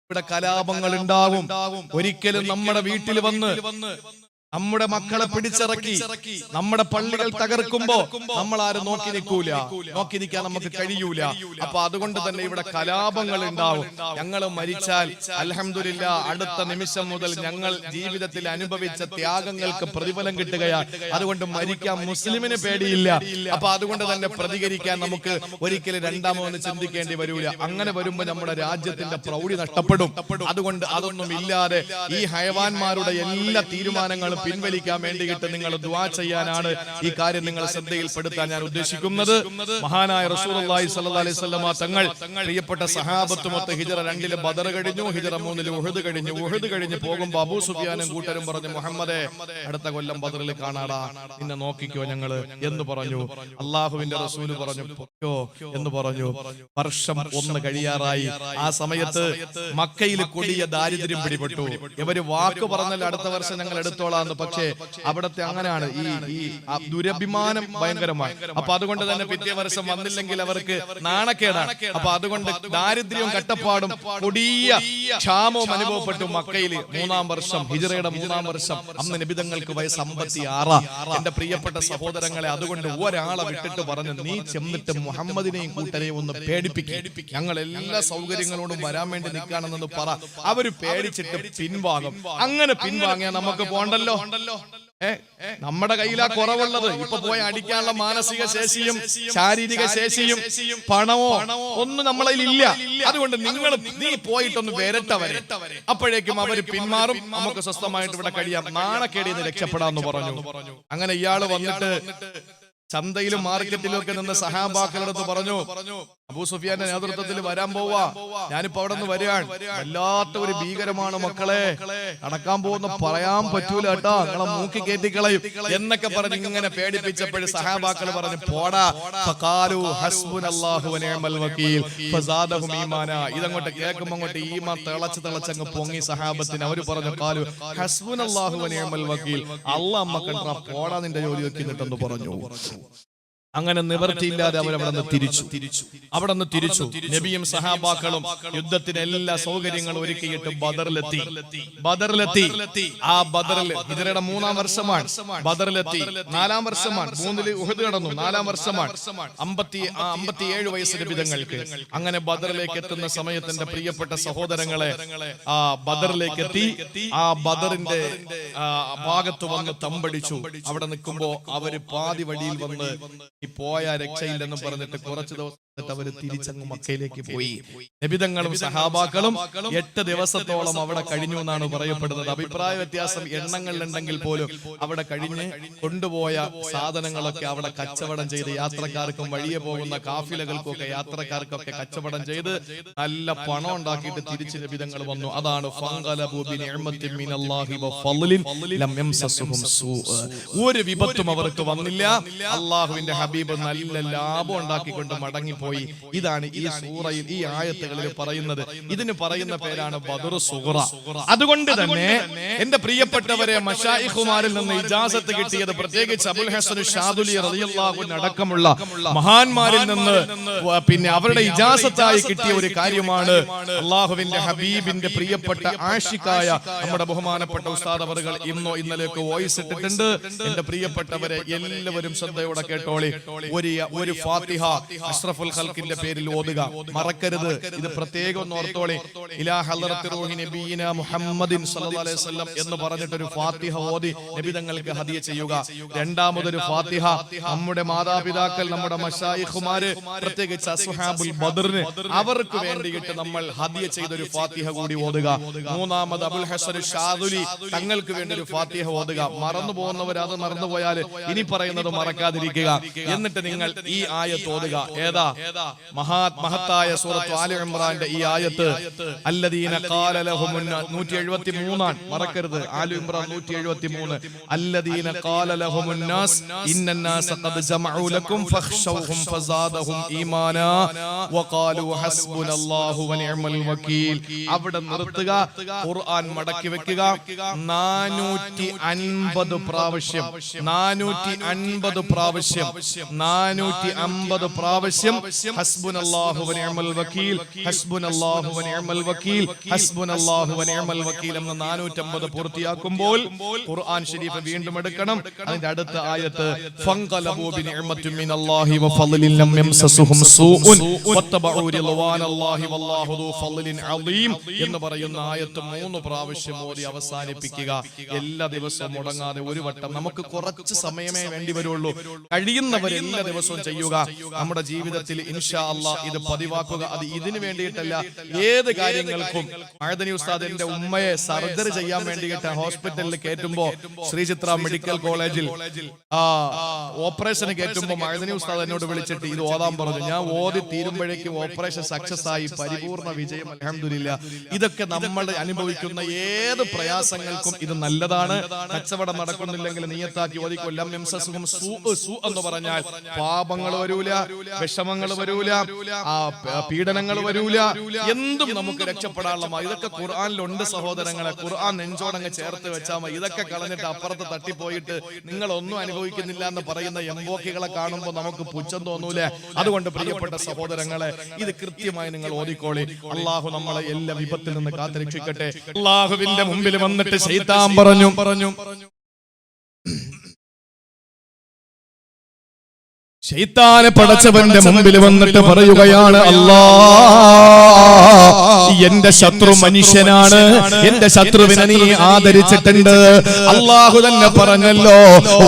ഇവിടെ കലാപങ്ങൾ ഉണ്ടാവും. ഒരിക്കലും നമ്മുടെ വീട്ടിൽ വന്ന് നമ്മുടെ മക്കളെ പിടിച്ചിറക്കി നമ്മുടെ പള്ളികൾ തകർക്കുമ്പോ നമ്മൾ ആരും നോക്കി നിൽക്കൂല, നോക്കി നിൽക്കാൻ നമുക്ക് കഴിയൂല. അപ്പൊ അതുകൊണ്ട് തന്നെ ഇവിടെ കലാപങ്ങൾ ഉണ്ടാവും. ഞങ്ങൾ മരിച്ചാൽ അൽഹംദുലില്ലാ അടുത്ത നിമിഷം മുതൽ ഞങ്ങൾ ജീവിതത്തിൽ അനുഭവിച്ച ത്യാഗങ്ങൾക്ക് പ്രതിഫലം കിട്ടുകയാണ്. അതുകൊണ്ട് മരിക്കാൻ മുസ്ലിമിന് പേടിയില്ല. അപ്പൊ അതുകൊണ്ട് തന്നെ പ്രതികരിക്കാൻ നമുക്ക് ഒരിക്കലും രണ്ടാമതൊന്നും ചിന്തിക്കേണ്ടി വരൂല. അങ്ങനെ വരുമ്പോ നമ്മുടെ രാജ്യത്തിന്റെ പ്രൗഢി നഷ്ടപ്പെടും. അതുകൊണ്ട് അതൊന്നും ഇല്ലാതെ ഈ ഹയവാന്മാരുടെ എല്ലാ തീരുമാനങ്ങളും പിൻവലിക്കാൻ വേണ്ടിയിട്ട് നിങ്ങൾ ദുആ ചെയ്യാനാണ് ഈ കാര്യം നിങ്ങൾ ശ്രദ്ധയിൽപ്പെടുത്താൻ ഞാൻ ഉദ്ദേശിക്കുന്നത്. മഹാനായ റസൂലുള്ളാഹി സ്വല്ലല്ലാഹു അലൈഹി വസല്ലമ തങ്ങൾ പ്രിയപ്പെട്ട സഹാബത്തുമൊത്ത് ഹിജ്റ 2 ബദർ കഴിഞ്ഞു, ഹിജ്റ 3 ഉഹദ് കഴിഞ്ഞു. ഉഹദ് കഴിഞ്ഞ് പോകുമ്പോൾ അബൂ സുഫിയാനും കൂട്ടരും പറഞ്ഞു, മുഹമ്മദേ അടുത്ത കൊല്ലം ബദറിൽ കാണാടാ, നിന്നെ നോക്കിക്കോ ഞങ്ങള് എന്ന് പറഞ്ഞു. അള്ളാഹുവിന്റെ റസൂല് പറഞ്ഞു പൊക്കോ എന്ന് പറഞ്ഞു. വർഷം 1 കഴിയാറായി. ആ സമയത്ത് മക്കയിൽ കൊടിയ ദാരിദ്ര്യം പിടിപെട്ടു. ഇവര് വാക്ക് പറഞ്ഞാൽ അടുത്ത വർഷം ഞങ്ങൾ എടുത്തോളാന്ന്. പക്ഷേ അവിടത്തെ അങ്ങനെയാണ്, ഈ ദുരഭിമാനം ഭയങ്കരമാണ്. അപ്പൊ അതുകൊണ്ട് തന്നെ പിറ്റേ വർഷം വന്നില്ലെങ്കിൽ അവർക്ക് നാണക്കേടാണ്. അപ്പൊ അതുകൊണ്ട് ദാരിദ്ര്യവും കട്ടപ്പാടും കൊടിയ ക്ഷാമവും അനുഭവപ്പെട്ടു മക്കയിൽ. 3-ാം വർഷം, ഹിജ്റയുടെ 3-ാം വർഷം. അന്ന് നബി തങ്ങൾക്ക് വയസ്സ് 56. എന്റെ പ്രിയപ്പെട്ട സഹോദരങ്ങളെ, അതുകൊണ്ട് ഒരാളെ വിട്ടിട്ട് പറഞ്ഞു, നീ ചെന്നിട്ട് മുഹമ്മദിനെയും കൂട്ടരെയും ഒന്ന് പേടിപ്പിക്കും, ഞങ്ങൾ എല്ലാ സൗകര്യങ്ങളോടും വരാൻ വേണ്ടി നിൽക്കുകയാണെന്ന് പറ. അവര് പേടിച്ചിട്ട് പിൻവാങ്ങും. അങ്ങനെ പിൻവാങ്ങിയാൽ നമുക്ക് പോണ്ടല്ലോ. നമ്മുടെ കയ്യിലാ കുറവുള്ളത്. ഇപ്പൊ പോയി അടിക്കാനുള്ള മാനസിക ശേഷിയും ശാരീരിക ശേഷിയും പണമോ ഒന്നും നമ്മളതിൽ ഇല്ല. അതുകൊണ്ട് നീ പോയിട്ടൊന്ന് വരട്ടെ. അപ്പോഴേക്കും അവര് പിന്മാറും, നമുക്ക് സ്വസ്ഥമായിട്ട് ഇവിടെ കഴിയാം, നാണക്കേടിൽ നിന്ന് രക്ഷപ്പെടാന്ന് പറഞ്ഞു. അങ്ങനെ ഇയാള് വന്നിട്ട് ചന്തയിലും മാർക്കറ്റിലും ഒക്കെ നിന്ന് സഹാബാക്കളടുത്ത് പറഞ്ഞു, അബൂ സുഫിയാന്റെ നേതൃത്വത്തിൽ വരാൻ പോവാ, ഞാനിപ്പോ അവിടെ നിന്ന് വരികയാണ്. വല്ലാത്ത ഒരു ഭീകരമാണ് മക്കളെ, നടക്കാൻ പോകുന്ന പറയാൻ പറ്റൂല കേട്ടോ, നിങ്ങളെ മൂക്കി കയറ്റിക്കളയും എന്നൊക്കെ പറഞ്ഞ് ഇങ്ങനെ പേടിപ്പിച്ചപ്പോഴും സഹാബാക്കൾ പറഞ്ഞു പോടാ. ഫഖാലു ഹസ്ബുനല്ലാഹു വനിഅമൽ വകീൽ ഫസാദഹും ഈമാനാ. ഇതങ്ങോട്ട് കേൾക്കുമ്പോൾ അങ്ങോട്ട് ഈമാൻ തിളച്ചങ്ങ് പൊങ്ങി സഹാബത്തിന്. അവര് പറഞ്ഞു ഖാലു ഹസ്ബുനല്ലാഹു വനിഅമൽ വകീൽ, അല്ലാഹ് അമ്മ കണ്ടാ പോടാ നിന്റെ ജോലി വെക്കുന്നിട്ടെന്ന് പറഞ്ഞു. അങ്ങനെ നിവർത്തിയില്ലാതെ അവരവിടെ നിന്ന് തിരിച്ചു. നബിയും സഹാബാക്കളും യുദ്ധത്തിന് എല്ലാ സൗകര്യങ്ങളും ഒരുക്കിയിട്ട് ബദറിലെത്തി. ആ ബദറിൽ ഹിജ്റയുടെ 3-ാം വർഷമാണ്. ബദറിലെത്തി 4-ാം വർഷമാണ്. 3-ൽ ഉഹദ് കടന്നു. 4-ാം വർഷമാണ്. 57 വയസ്സ് നബിതങ്ങൾക്ക്. അങ്ങനെ ബദറിലേക്ക് എത്തുന്ന സമയത്തിന്റെ പ്രിയപ്പെട്ട സഹോദരങ്ങളെ, ആ ബദറിലേക്ക് എത്തി. ആ ബദറിന്റെ ഭാഗത്ത് വന്ന് തമ്പടിച്ചു. അവിടെ നിൽക്കുമ്പോ അവര് പാതി വഴിയിൽ വന്ന് പോയ രക്ഷയില്ലെന്നും പറഞ്ഞിട്ട് കുറച്ച് ദിവസം അവര് തിരിച്ചങ്ങ് മക്കയിലേക്ക് പോയി. നബിതങ്ങളും സഹാബാക്കളും 8 ദിവസത്തോളം അവിടെ കഴിഞ്ഞു എന്നാണ് പറയപ്പെടുന്നത്. അഭിപ്രായ വ്യത്യാസം എണ്ണങ്ങളിലുണ്ടെങ്കിൽ പോലും അവിടെ കഴിഞ്ഞ് കൊണ്ടുപോയ സാധനങ്ങളൊക്കെ അവിടെ കച്ചവടം ചെയ്ത് യാത്രക്കാർക്കും വഴിയെ പോകുന്ന കാഫിലകൾക്കൊക്കെ യാത്രക്കാർക്കൊക്കെ കച്ചവടം ചെയ്ത് നല്ല പണം ഉണ്ടാക്കിയിട്ട് തിരിച്ച് നബിതങ്ങൾ വന്നു. അതാണ് ഒരു വിപത്തും അവർക്ക് വന്നില്ല. അള്ളാഹുവിന്റെ ഹബീബ് നല്ല ലാഭം ഉണ്ടാക്കിക്കൊണ്ട് മടങ്ങിപ്പോയി. ഇതാണ് ഈ സൂറയിൽ ഈ ആയത്തുകളിൽ പറയുന്നത്. ഇതിന് പറയുന്ന പേരാണ് ബദർ സുഗ്റ. അതുകൊണ്ട് തന്നെ എന്റെ പ്രിയപ്പെട്ടവരെ, മശായിഖുമാരിൽ നിന്ന് ഇജാസത്ത് കിട്ടിയത്, പ്രത്യേകിച്ച് അബുൽ ഹസൻ ഷാദുലി റളിയല്ലാഹു അൻഹു അടക്കമുള്ള മഹാന്മാരിൽ നിന്ന് പിന്നെ അവരുടെ ഇജാസത്തായി കിട്ടിയ ഒരു കാര്യമാണ്. അള്ളാഹുവിന്റെ ഹബീബിന്റെ പ്രിയപ്പെട്ട ആഷിഖായ നമ്മുടെ ബഹുമാനപ്പെട്ട ഉസ്താദ് അവറുകൾ ഇന്നലെയൊക്കെ വോയിസ് ഇട്ടിട്ടുണ്ട്. എന്റെ പ്രിയപ്പെട്ടവരെ എല്ലാവരും ശ്രദ്ധയോടെ കേട്ടോളി. ഒരു ഫാത്തിഹ അഷ്റഫുൽ ഖൽഖിന്റെ പേരിൽ ഓതുക, മറക്കരുത്. ഇത് പ്രത്യേകം ഒന്ന് ഓർത്തോളി. ഇലാ ഹളറത്തി റൂഹി നബിയിനാ മുഹമ്മദിൻ സ്വല്ലല്ലാഹു അലൈഹി വസല്ലം എന്ന് പറഞ്ഞിട്ടൊരു ഫാത്തിഹ ഓതി നബി തങ്ങൾക്ക് ഹദിയ ചെയ്യുക. രണ്ടാമതൊരു ഫാത്തിഹ നമ്മുടെ മാതാപിതാക്കൾ, നമ്മുടെ മശായിഖുമാര്, പ്രത്യേകിച്ച് അസ്ഹാബുൽ ബദറിന് അവർക്ക് വേണ്ടിയിട്ട് നമ്മൾ ഹദിയ ചെയ്തൊരു ഫാത്തിഹ കൂടി ഓതുക. മൂന്നാമത് അബുൽ ഹസൻ ഷാദുലി തങ്ങൾക്ക് വേണ്ടി ഒരു ഫാത്തിഹ ഓതുക. മറന്നു പോകുന്നവർ അത് മറന്നുപോയാൽ ഇനി പറയുന്നത് മറക്കാതിരിക്കുക. എന്നിട്ട് നിങ്ങൾ ഈ ആയത്ത് ഓതുക. ഏതാ? മഹത്തായ സൂറത്ത് ആലി ഇംറാന്റെ ഈ ആയത്ത്. അല്ലദീന ഖാല ലഹും 173 മറക്കരുത്. ആലി ഇംറാൻ 173. അല്ലദീന ഖാല ലഹും الناس ഇന്ന الناس ഖദ് ജമഉ ലക്കും ഫഖ്ശൗഹും ഫസാദഹും ഈമാനാ വഖാലു ഹസ്ബുനല്ലാഹു വനിഅമൽ വകീൽ. അവിടെ നിർത്തുക. ഖുർആൻ മടക്കി വെക്കുക. 450 പ്രാവശ്യം ഹസ്ബുനല്ലാഹു വനിഅമൽ വകീൽ, ഹസ്ബുനല്ലാഹു വനിഅമൽ വകീൽ, ഹസ്ബുനല്ലാഹു വനിഅമൽ വകീൽ എന്ന 450 പൂർത്തിയാക്കുമ്പോൾ ഖുർആൻ ശരീഫ് വീണ്ടും എടുക്കണം. അതിന്റെ അടുത്ത ആയത്ത് ഫൻഖലബൂ ബിനിഅമത്തിൻ മിനല്ലാഹി വഫളലിൻ ലം യംസസുഹും സൂഉൻ വത്തബഉ റിളവാനല്ലാഹി വല്ലാഹു ദൂ ഫളലിൻ അളീം എന്ന് പറയുന്ന ആയത്ത് 3 പ്രാവശ്യം ഓതി അവസാനിപ്പിക്കുക. എല്ലാ ദിവസവും മുടങ്ങാതെ ഒരു വട്ടം. നമുക്ക് കുറച്ച് സമയമേ വേണ്ടി വരുള്ളൂ. കഴിയുന്നവർ എല്ലാ ദിവസവും ചെയ്യുക. നമ്മുടെ ജീവിതത്തിൽ ഇൻഷാ അല്ലാഹ് ഇത് പതിവാക്കുക. അത് ഇതിനു വേണ്ടിയിട്ടല്ല, ഏത് കാര്യങ്ങൾക്കും. മഅദനി ഉസ്താദ് എന്റെ ഉമ്മയെ സർജറി ചെയ്യാൻ വേണ്ടിയിട്ട് ഹോസ്പിറ്റലിൽ കയറ്റുമ്പോ, ശ്രീചിത്ര മെഡിക്കൽ കോളേജിൽ ഓപ്പറേഷന് കയറ്റുമ്പോ മഅദനി ഉസ്താദ് എന്നോട് വിളിച്ചിട്ട് ഇത് ഓതാൻ പറഞ്ഞു. ഞാൻ ഓതി തീരുമ്പോഴേക്കും ഓപ്പറേഷൻ സക്സസ് ആയി, പരിപൂർണ വിജയം അൽഹംദുലില്ലാ. ഇതൊക്കെ നമ്മൾ അനുഭവിക്കുന്ന ഏത് പ്രയാസങ്ങൾക്കും ഇത് നല്ലതാണ്. കച്ചവടം നടക്കുന്നില്ലെങ്കിൽ നിയത്താക്കി ഓതിക്കൊല്ലാം എന്ന് പറഞ്ഞാൽ പാപങ്ങൾ വരൂല, വിഷമങ്ങൾ വരൂല, പീഡനങ്ങൾ വരൂല, എന്തും നമുക്ക് രക്ഷപ്പെടാനുള്ള. ഇതൊക്കെ ഖുർആനിലുണ്ട് സഹോദരങ്ങളെ. ഖുർആൻ നെഞ്ചോടങ്ങ് ചേർത്ത് വെച്ചാൽ മതി. ഇതൊക്കെ കളഞ്ഞിട്ട് അപ്പുറത്ത് തട്ടിപ്പോയിട്ട് നിങ്ങൾ ഒന്നും അനുഭവിക്കുന്നില്ല എന്ന് പറയുന്ന എംബോക്കികളെ കാണുമ്പോൾ നമുക്ക് പുച്ഛം തോന്നൂല. അതുകൊണ്ട് പ്രിയപ്പെട്ട സഹോദരങ്ങളെ, ഇത് കൃത്യമായി നിങ്ങൾ ഓതിക്കോളി. അള്ളാഹു നമ്മളെ എല്ലാ വിപത്തിൽ നിന്ന് കാത്തുരക്ഷിക്കട്ടെ. അള്ളാഹുവിന്റെ മുമ്പിൽ വന്നിട്ട് ശൈത്താൻ പറഞ്ഞു ശൈത്താനെ പടച്ചവന്റെ മുമ്പിൽ വന്നിട്ട് പറയുകയാണ്, എന്റെ ശത്രു മനുഷ്യനാണ്, എന്റെ ശത്രുവിനെ നീ ആദരിച്ചിട്ടുണ്ട്. അള്ളാഹു തന്നെ പറഞ്ഞല്ലോ,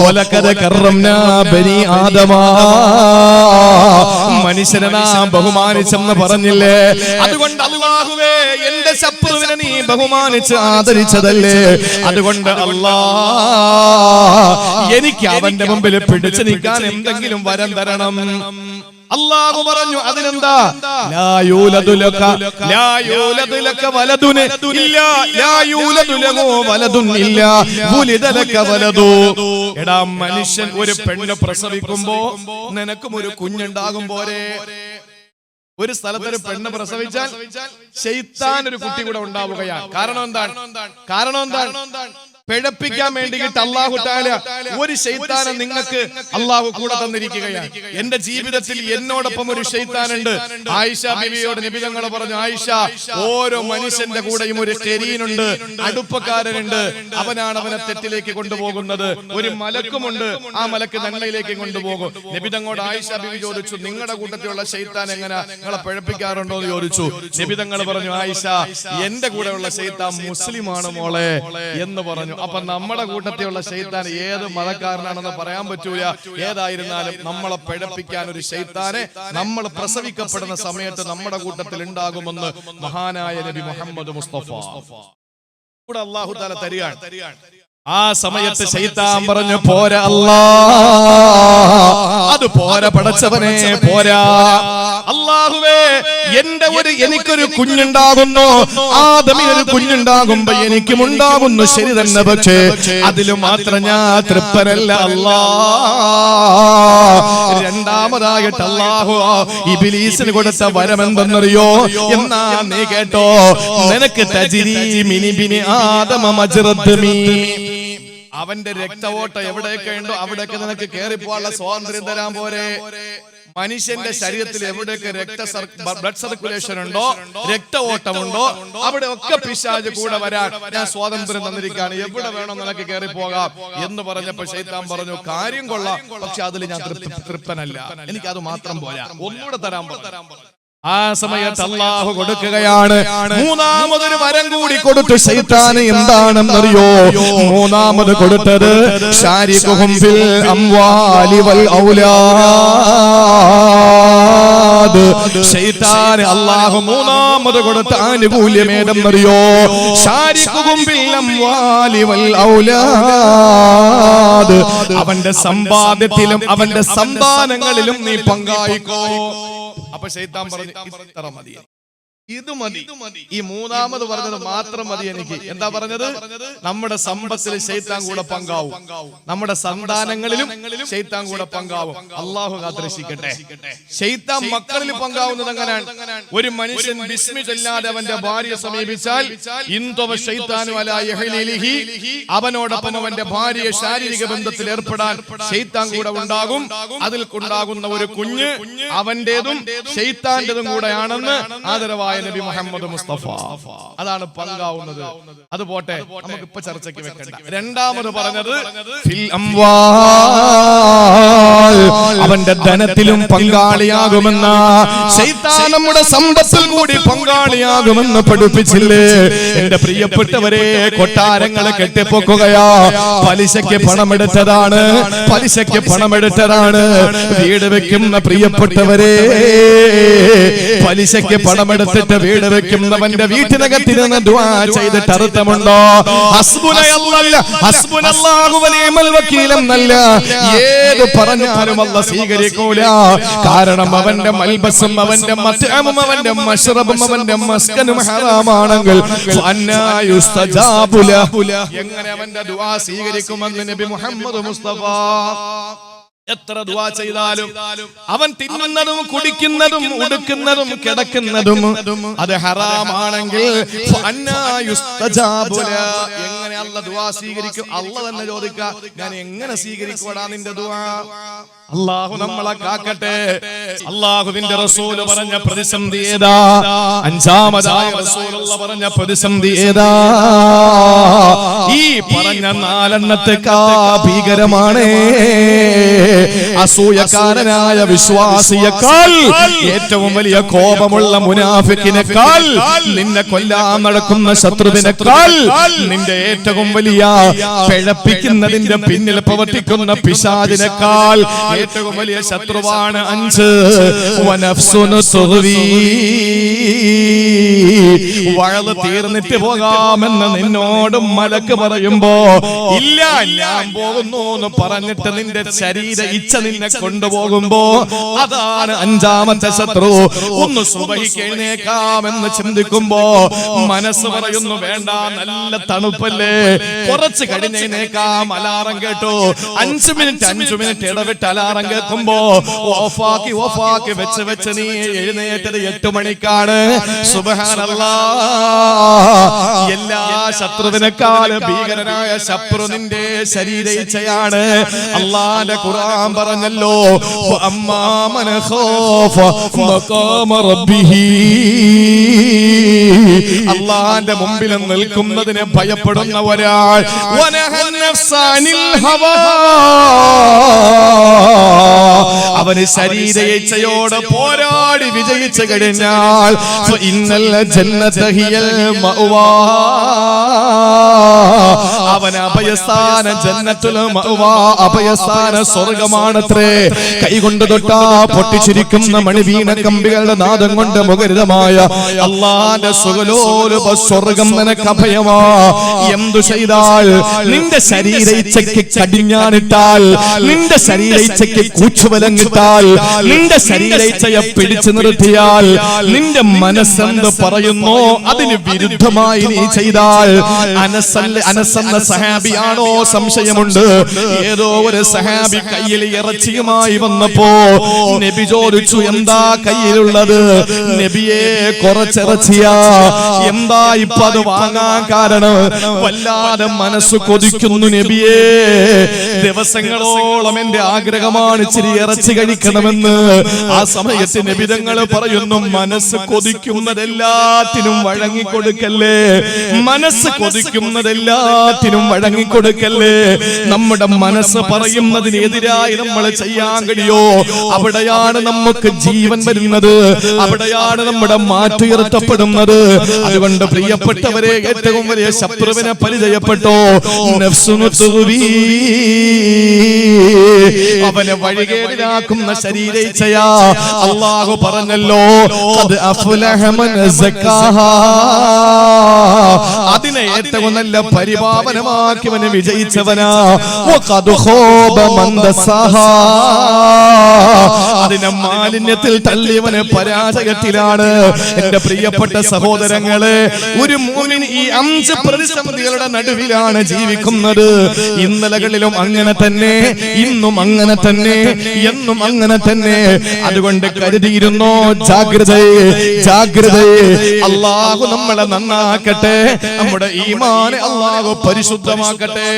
വലഖദ് കറംനാ ബനി ആദമ, മനുഷ്യനെ നാം ബഹുമാനിച്ചെന്ന് പറഞ്ഞില്ലേ? അതുകൊണ്ട് അല്ലാഹുവേ, എന്റെ ശത്രുവിനെ നീ ബഹുമാനിച്ച് ആദരിച്ചതല്ലേ? അതുകൊണ്ട് എനിക്ക് അവന്റെ മുമ്പിൽ പിടിച്ചു നിൽക്കാൻ എന്തെങ്കിലും വരം തരണം. അല്ലാഹു പറഞ്ഞു, അതിനെന്താ? ലാ യൂലദു ലക വലദുൻ ഇല്ലാ ലാ യൂലദു ലഹു വലദുൻ ഇല്ലാ വുലിദ ലക വലദു. എടാ മനുഷ്യൻ ഒരു പെണ്ണ് പ്രസവിക്കുമ്പോ നിനക്കും ഒരു കുഞ്ഞുണ്ടാകും പോരെ? ഒരു സ്ഥലത്തൊരു പെണ്ണ് പ്രസവിച്ചാൽ ശൈത്താൻ ഒരു കുട്ടി കൂടെ ഉണ്ടാവുകയാണ്. കാരണം എന്താണ്? പിഴപ്പിക്കാൻ വേണ്ടിയിട്ട് അല്ലാഹു തആല ഒരു ശൈത്താനെ നിങ്ങൾക്ക് അല്ലാഹു കൂടെ തന്നിരിക്കുകയാണ്. എന്റെ ജീവിതത്തിൽ എന്നോടൊപ്പം ഒരു ശൈത്താനുണ്ട്. ആയിഷ ബിവിയോട് നബി തങ്ങൾ പറഞ്ഞു, ആയിഷ, ഓരോ മനുഷ്യന്റെ കൂടെയും ഒരു ഖരീനുണ്ട്, അടുപ്പക്കാരനുണ്ട്. അവനാണ് അവനെ തെറ്റിലേക്ക് കൊണ്ടുപോകുന്നത്. ഒരു മലക്കുമുണ്ട്, ആ മലക്ക് നന്മയിലേക്ക് കൊണ്ടുപോകും. നബി തങ്ങളോട് ആയിഷ ബിവി ചോദിച്ചു, നിങ്ങളുടെ കൂട്ടത്തിലുള്ള ശൈത്താൻ എങ്ങനെ നിങ്ങളെ പിഴപ്പിക്കാറുണ്ടോ എന്ന് ചോദിച്ചു. നബി തങ്ങൾ പറഞ്ഞു, ആയിഷ, എന്റെ കൂടെയുള്ള ശൈത്താൻ മുസ്ലിമാണ് മോളെ എന്ന് പറഞ്ഞു. അപ്പൊ നമ്മുടെ കൂട്ടത്തിലുള്ള ശൈത്താൻ ഏത് മതക്കാരനാണെന്ന് പറയാൻ പറ്റൂല. ഏതായിരുന്നാലും നമ്മളെ പിഴപ്പിക്കാൻ ഒരു ശൈത്താനെ നമ്മൾ പ്രസവിക്കപ്പെടുന്ന സമയത്ത് നമ്മുടെ കൂട്ടത്തിൽ ഉണ്ടാകുമെന്ന് മഹാനായ നബി മുഹമ്മദ് മുസ്തഫ കൂടെ അല്ലാഹു തആല തരികയാണ്. ആ സമയത്ത് ശൈത്താൻ പറഞ്ഞു, പോരാ അത് പോരാ പടച്ചവനെ, പോരാ. അല്ലാഹുവേ, എനിക്കൊരു കുഞ്ഞുണ്ടാകുന്നു, ആദമിനൊരു കുഞ്ഞുണ്ടാകുമ്പോ എനിക്കും ഉണ്ടാകുന്നു, ശരി തന്നെ. പക്ഷേ അതിൽ മാത്രം ഞാൻ തൃപ്തനല്ല അല്ലാ. രണ്ടാമതായിട്ട് അല്ലാഹു ഇബ്ലീസിന് കൊടുത്ത വരം എന്തെന്നറിയോ? എന്നാ നീ കേട്ടോ, നിനക്ക് തജ്രീ മിൻ ബിനി ആദമ മജ്റദ്മി, അവന്റെ രക്തവോട്ട എവിടെയൊക്കെ ഉണ്ടോ അവിടെയൊക്കെ നിനക്ക് കയറിപ്പോവാനുള്ള സ്വാതന്ത്ര്യം തരാൻ പോരെ? മനുഷ്യന്റെ ശരീരത്തിൽ എവിടെയൊക്കെ ബ്ലഡ് സർക്കുലേഷൻ ഉണ്ടോ, രക്തഓട്ടമുണ്ടോ, അവിടെ ഒക്കെ പിശാച് കൂടെ വരാൻ ഞാൻ സ്വാതന്ത്ര്യം തന്നിരിക്കുകയാണ്. എവിടെ വേണോ നിനക്ക് കയറി പോകാം എന്ന് പറഞ്ഞപ്പോ ശൈത്താൻ പറഞ്ഞു, കാര്യം കൊള്ളാം, പക്ഷെ അതിൽ ഞാൻ തൃപ്തനല്ല, എനിക്കത് മാത്രം പോരാ, ഒന്നുകൂടെ തരാൻ പറഞ്ഞു. ആ സമയത്ത് അല്ലാഹു കൊടുക്കുകയാണ് മൂന്നാമതൊരു വരം കൂടി കൊടുത്തു ശൈത്താന്. എന്താണെന്നറിയോ? മൂന്നാമത് കൊടുത്തത് ശാരികുഹും ഫിൽ അംവാലി വൽ ഔലാദ്. ശൈത്താന് അല്ലാഹു മൂന്നാമത് കൊടുത്ത ആനുകൂല്യം ഏതെന്നറിയോ? ശാരികുഹും ഫിൽ അംവാലി വൽ ഔലാദ്. അവന്റെ സമ്പാദ്യത്തിലും അവന്റെ സന്താനങ്ങളിലും നീ പങ്കായിക്കോ. അപ്പൊ ശൈത്താൻ പറഞ്ഞു, ഇത്ര മതി. ഇത് മതി. ഈ മൂന്നാമത് പറഞ്ഞത് മാത്രം മതി എനിക്ക്. എന്താ പറഞ്ഞത്? നമ്മുടെ സമ്പത്തിൽ ശൈത്താൻ കൂടെ പങ്കാവും, നമ്മുടെ സന്താനങ്ങളിലും ശൈത്താൻ കൂടെ പങ്കാവും. അള്ളാഹു കാത്തിരക്ഷിക്കട്ടെ. ശൈത്താൻ മക്കളിൽ പങ്കാവുന്നത് എങ്ങനെയാണ്? ഒരു മനുഷ്യൻ ബിസ്മി ചൊല്ലാതെ അവന്റെ ഭാര്യയെ സമീപിച്ചാൽ അവനോടൊപ്പം അവന്റെ ഭാര്യയെ ശാരീരിക ബന്ധത്തിൽ ഏർപ്പെടാൻ ശൈത്താൻ കൂടെ ഉണ്ടാകും. അതിൽ ഉണ്ടാകുന്ന ഒരു കുഞ്ഞ് അവന്റേതും ശൈത്താന്റേതും കൂടെയാണെന്ന് ആദരവായ നബി മുഹമ്മദ് മുസ്തഫ. അതാണ് പങ്കാവുന്നത്. അത് പോട്ടെ, നമുക്ക് ഇപ്പൊ ചർച്ചയ്ക്ക് വെക്കണ്ട. രണ്ടാമത് പറഞ്ഞത് അവന്റെ ധനത്തിലും പങ്കാളിയാകുമെന്ന ശൈത്താൻ നമ്മുടെ സമ്പത്തിൽ കൂടി പങ്കാളിയാകുമെന്ന് പഠിപ്പിച്ചില്ലേ? എന്റെ പ്രിയപ്പെട്ടവരെ, കൊട്ടാരങ്ങളെ കെട്ടിപ്പൊക്കുകയാ, പലിശയ്ക്ക് പണമെടുത്തതാണ്, പലിശയ്ക്ക് പണമെടുത്തതാണ്. വീട് വെക്കുന്ന പ്രിയപ്പെട്ടവരെ, പലിശയ്ക്ക് പണമെടുത്തിട്ട് വീട് വെക്കുന്നവന്റെ വീട്ടിനകത്തിരുന്ന് ദുആ ചെയ്തിട്ട് അർത്ഥമുണ്ടോ? ഹസ്ബുനല്ലാഹു വനിഅമൽ വക്കീൽ എന്നല്ല ഏത് പറഞ്ഞാലും അല്ലാഹ് സ്വീകരിക്കൂല. കാരണം അവന്റെ മൽബസും അവന്റെ മത്അമും അവന്റെ മശ്റബും അവന്റെ മസ്കനും ഹറാമാണെങ്കിൽ ഫഅന്നാ യുസ്തജാബു ലഹു, എങ്ങനെ അവന്റെ ദുആ സ്വീകരിക്കുമെന്ന് നബി മുഹമ്മദ് മുസ്തഫ. എത്ര ദുആ ചെയ്താലും അവൻ തിന്നുന്നതും കുടിക്കുന്നതും ഉടുക്കുന്നതും കിടക്കുന്നതും അത് ഹറാമാണെങ്കിൽ എങ്ങനെ അല്ലാഹ് ദുആ സ്വീകരിക്കും? അല്ലാഹ് തന്നെ ചോദിക്കുക, ഞാൻ എങ്ങനെ സ്വീകരിക്കോടാ നിന്റെ ദുആ? അല്ലാഹു നമ്മളെ കാക്കട്ടെ. അല്ലാഹുവിന്റെ റസൂൽ പറഞ്ഞ പ്രതിസന്ധി ഏതാ? അഞ്ചാമതായ റസൂലുള്ളാഹി പറഞ്ഞ പ്രതിസന്ധി ഏതാ? ഈ പറഞ്ഞ നാലെണ്ണത്തേക്കാ ഭീകരമാണ്. അസൂയക്കാരനായ വിശ്വാസിയേക്കാൾ, ഏറ്റവും വലിയ കോപമുള്ള മുനാഫിക്കിനേക്കാൾ, നിന്നെ കൊല്ലാൻ നടക്കുന്ന ശത്രുവിനേക്കാൾ, നിന്റെ ഏറ്റവും വലിയ പിഴപ്പിക്കുന്നതിന്റെ പിന്നിൽ പ്രവർത്തിക്കുന്ന പിശാചിനേക്കാൾ ഏറ്റവും വലിയ ശത്രുവാണ് 5. വഴല് തീർന്നിട്ട് പോകാമെന്ന് നിന്നോട് മലക്ക് പറയുമ്പോ ഇല്ല ഞാൻ പോകുന്നു എന്ന് പറഞ്ഞിട്ട് നിന്റെ ശരീര ഇച്ഛ നിന്നെ കൊണ്ടുപോകുമ്പോ അതാണ് 5ാമത്തെ ശത്രു. ഒന്ന് സുബഹിക്ക് എഴുന്നേക്കാമെന്ന് ചിന്തിക്കുമ്പോ മനസ്സ് പറയുന്നു വേണ്ട, നല്ല തണുപ്പല്ലേ, കുറച്ച് കഴിഞ്ഞേക്കാം. അലാറം കേട്ടു, 5 മിനിറ്റ് ഇടവിട്ട് അലാറം കേൾക്കുമ്പോ ഓഫാക്കി വെച്ച് നീ എഴുന്നേറ്റത് 8 മണിക്കാണ്. സുബ്ഹാനല്ലാഹ്, എല്ലാ ശത്രുവിനേക്കാൾ ഭീകരനായ ശത്രു നിന്റെ ശരീര ഇച്ഛയാണ്. അല്ലാഹുവിന്റെ ഖുർആൻ പറഞ്ഞല്ലോ, അമ്മാ മൻ ഖാഫ മഖാമ റബ്ബിഹി, അല്ലാഹുവിന്റെ മുമ്പിൽ നിൽക്കുന്നതിനെ ഭയപ്പെടുന്ന ഒരാൾ, വനഹൻ നഫ്സാനിൽ ഹവാ, അവന് ശരീര ഇച്ഛയോട് പോരാടി വിജയിച്ചു കഴിഞ്ഞാൽ ഫഇന്നൽ ജന്നത ഹിയൽ മഅവാ, അവന് അഭയസ്ഥാന ജന്നത്തുൽ മഅവാ, അഭയസ്ഥാന സ്വർഗമാണത്രേ. കൈകൊണ്ട് തൊട്ടാ പൊട്ടിച്ചിരിക്കുന്ന മണിവീണ കമ്പികളുടെ നാദം കൊണ്ട് മുഖരിതമായ അല്ലാഹുവിന്റെ സുഖലോലുപ സ്വർഗം നിനക്ക് അഭയമാ. എന്തു ചെയ്താൽ? നിന്റെ ശരീര ഇച്ഛയ്ക്ക് കടിഞ്ഞാണിട്ടാൽ, നിന്റെ ശരീര ഇച്ഛയ്ക്ക് കൂച്ചുവലങ്ങിട്ടാൽ, നിന്റെ ശരീര ഇച്ഛയെ പിടിച്ചു നിർത്തിയാൽ, നിന്റെ മനസ്സെന്ത് പറയുന്നോ അതിന് വിരുദ്ധമായി നീ ചെയ്താൽ, അനസെന്ന സഹാബിയാണോ സംശയമുണ്ട്. ഏതോ ഒരു സഹാബി കയ്യിൽ ഇറച്ചിയുമായി വന്നപ്പോ നബി ചോദിച്ചു, എന്താ കയ്യിലുള്ളത്? നബിയെ, കുറച്ചിറച്ചിയാ. എന്താ ഇപ്പൊ അത് വാങ്ങാൻ കാരണം? വല്ലാതെ മനസ്സ് കൊതിക്കുന്നു നബിയെ, ദിവസങ്ങളോളം എന്റെ ആഗ്രഹമാണ് ഇച്ചിരി ഇറച്ചി കഴിക്കണമെന്ന്. ആ സമയത്ത് നബി തങ്ങൾ പറയുന്നു, മനസ്സ് കൊതിക്കുന്നതെല്ലാത്തിനും വഴങ്ങിക്കൊടുക്കല്ലേ, മനസ്സ് കൊതിക്കുന്നതെല്ലാത്തിനും വഴങ്ങിക്കൊടുക്കല്ലേ. നമ്മുടെ മനസ്സ് പറയുന്നതിനെതിരായി നമ്മൾ ചെയ്യാൻ കഴിയോ? അവിടെയാണ് നമുക്ക് ജീവൻ വരുന്നത്, അവിടെയാണ് നമ്മുടെ മാറ്റുയർത്തപ്പെടുന്നത്. അതുകൊണ്ട് പ്രിയപ്പെട്ടവരെ, ഏറ്റവും വലിയ ശത്രുവിനെ പരിചയപ്പെട്ടോ. അവനെ വഴികേടിലാക്കുന്ന ശരീരയിച്ഛയാ. അല്ലാഹു പറഞ്ഞല്ലോ, അതിനെ ഏറ്റവും നല്ല പരിപാവനമായ പരമാക്കിയവന് വിജയിച്ചവനാ. വഖദ് ഖാബ മൻ ദസ്സാഹാ, അതിനെ മാലിന്യത്തിൽ തള്ളിയവന് പരാജയത്തിലാണ്. എന്റെ പ്രിയപ്പെട്ട സഹോദരങ്ങളെ, ഒരു മുഅ്മിൻ ഈ 5 പ്രതിസന്ധികളുടെ നടുവിലാണ് ജീവിക്കുന്നത്. ഇന്നലകളിലും അങ്ങനെ തന്നെ, ഇന്നും അങ്ങനെ തന്നെ, എന്നും അങ്ങനെ തന്നെ. അതുകൊണ്ട് കരുതിയിരുന്നോ, ജാഗ്രതയെ, ജാഗ്രതയെ. അല്ലാഹു നമ്മളെ നന്നാക്കട്ടെ, നമ്മുടെ ഈമാനെ അല്ലാഹു പരിശുദ്ധമാക്കട്ടെ.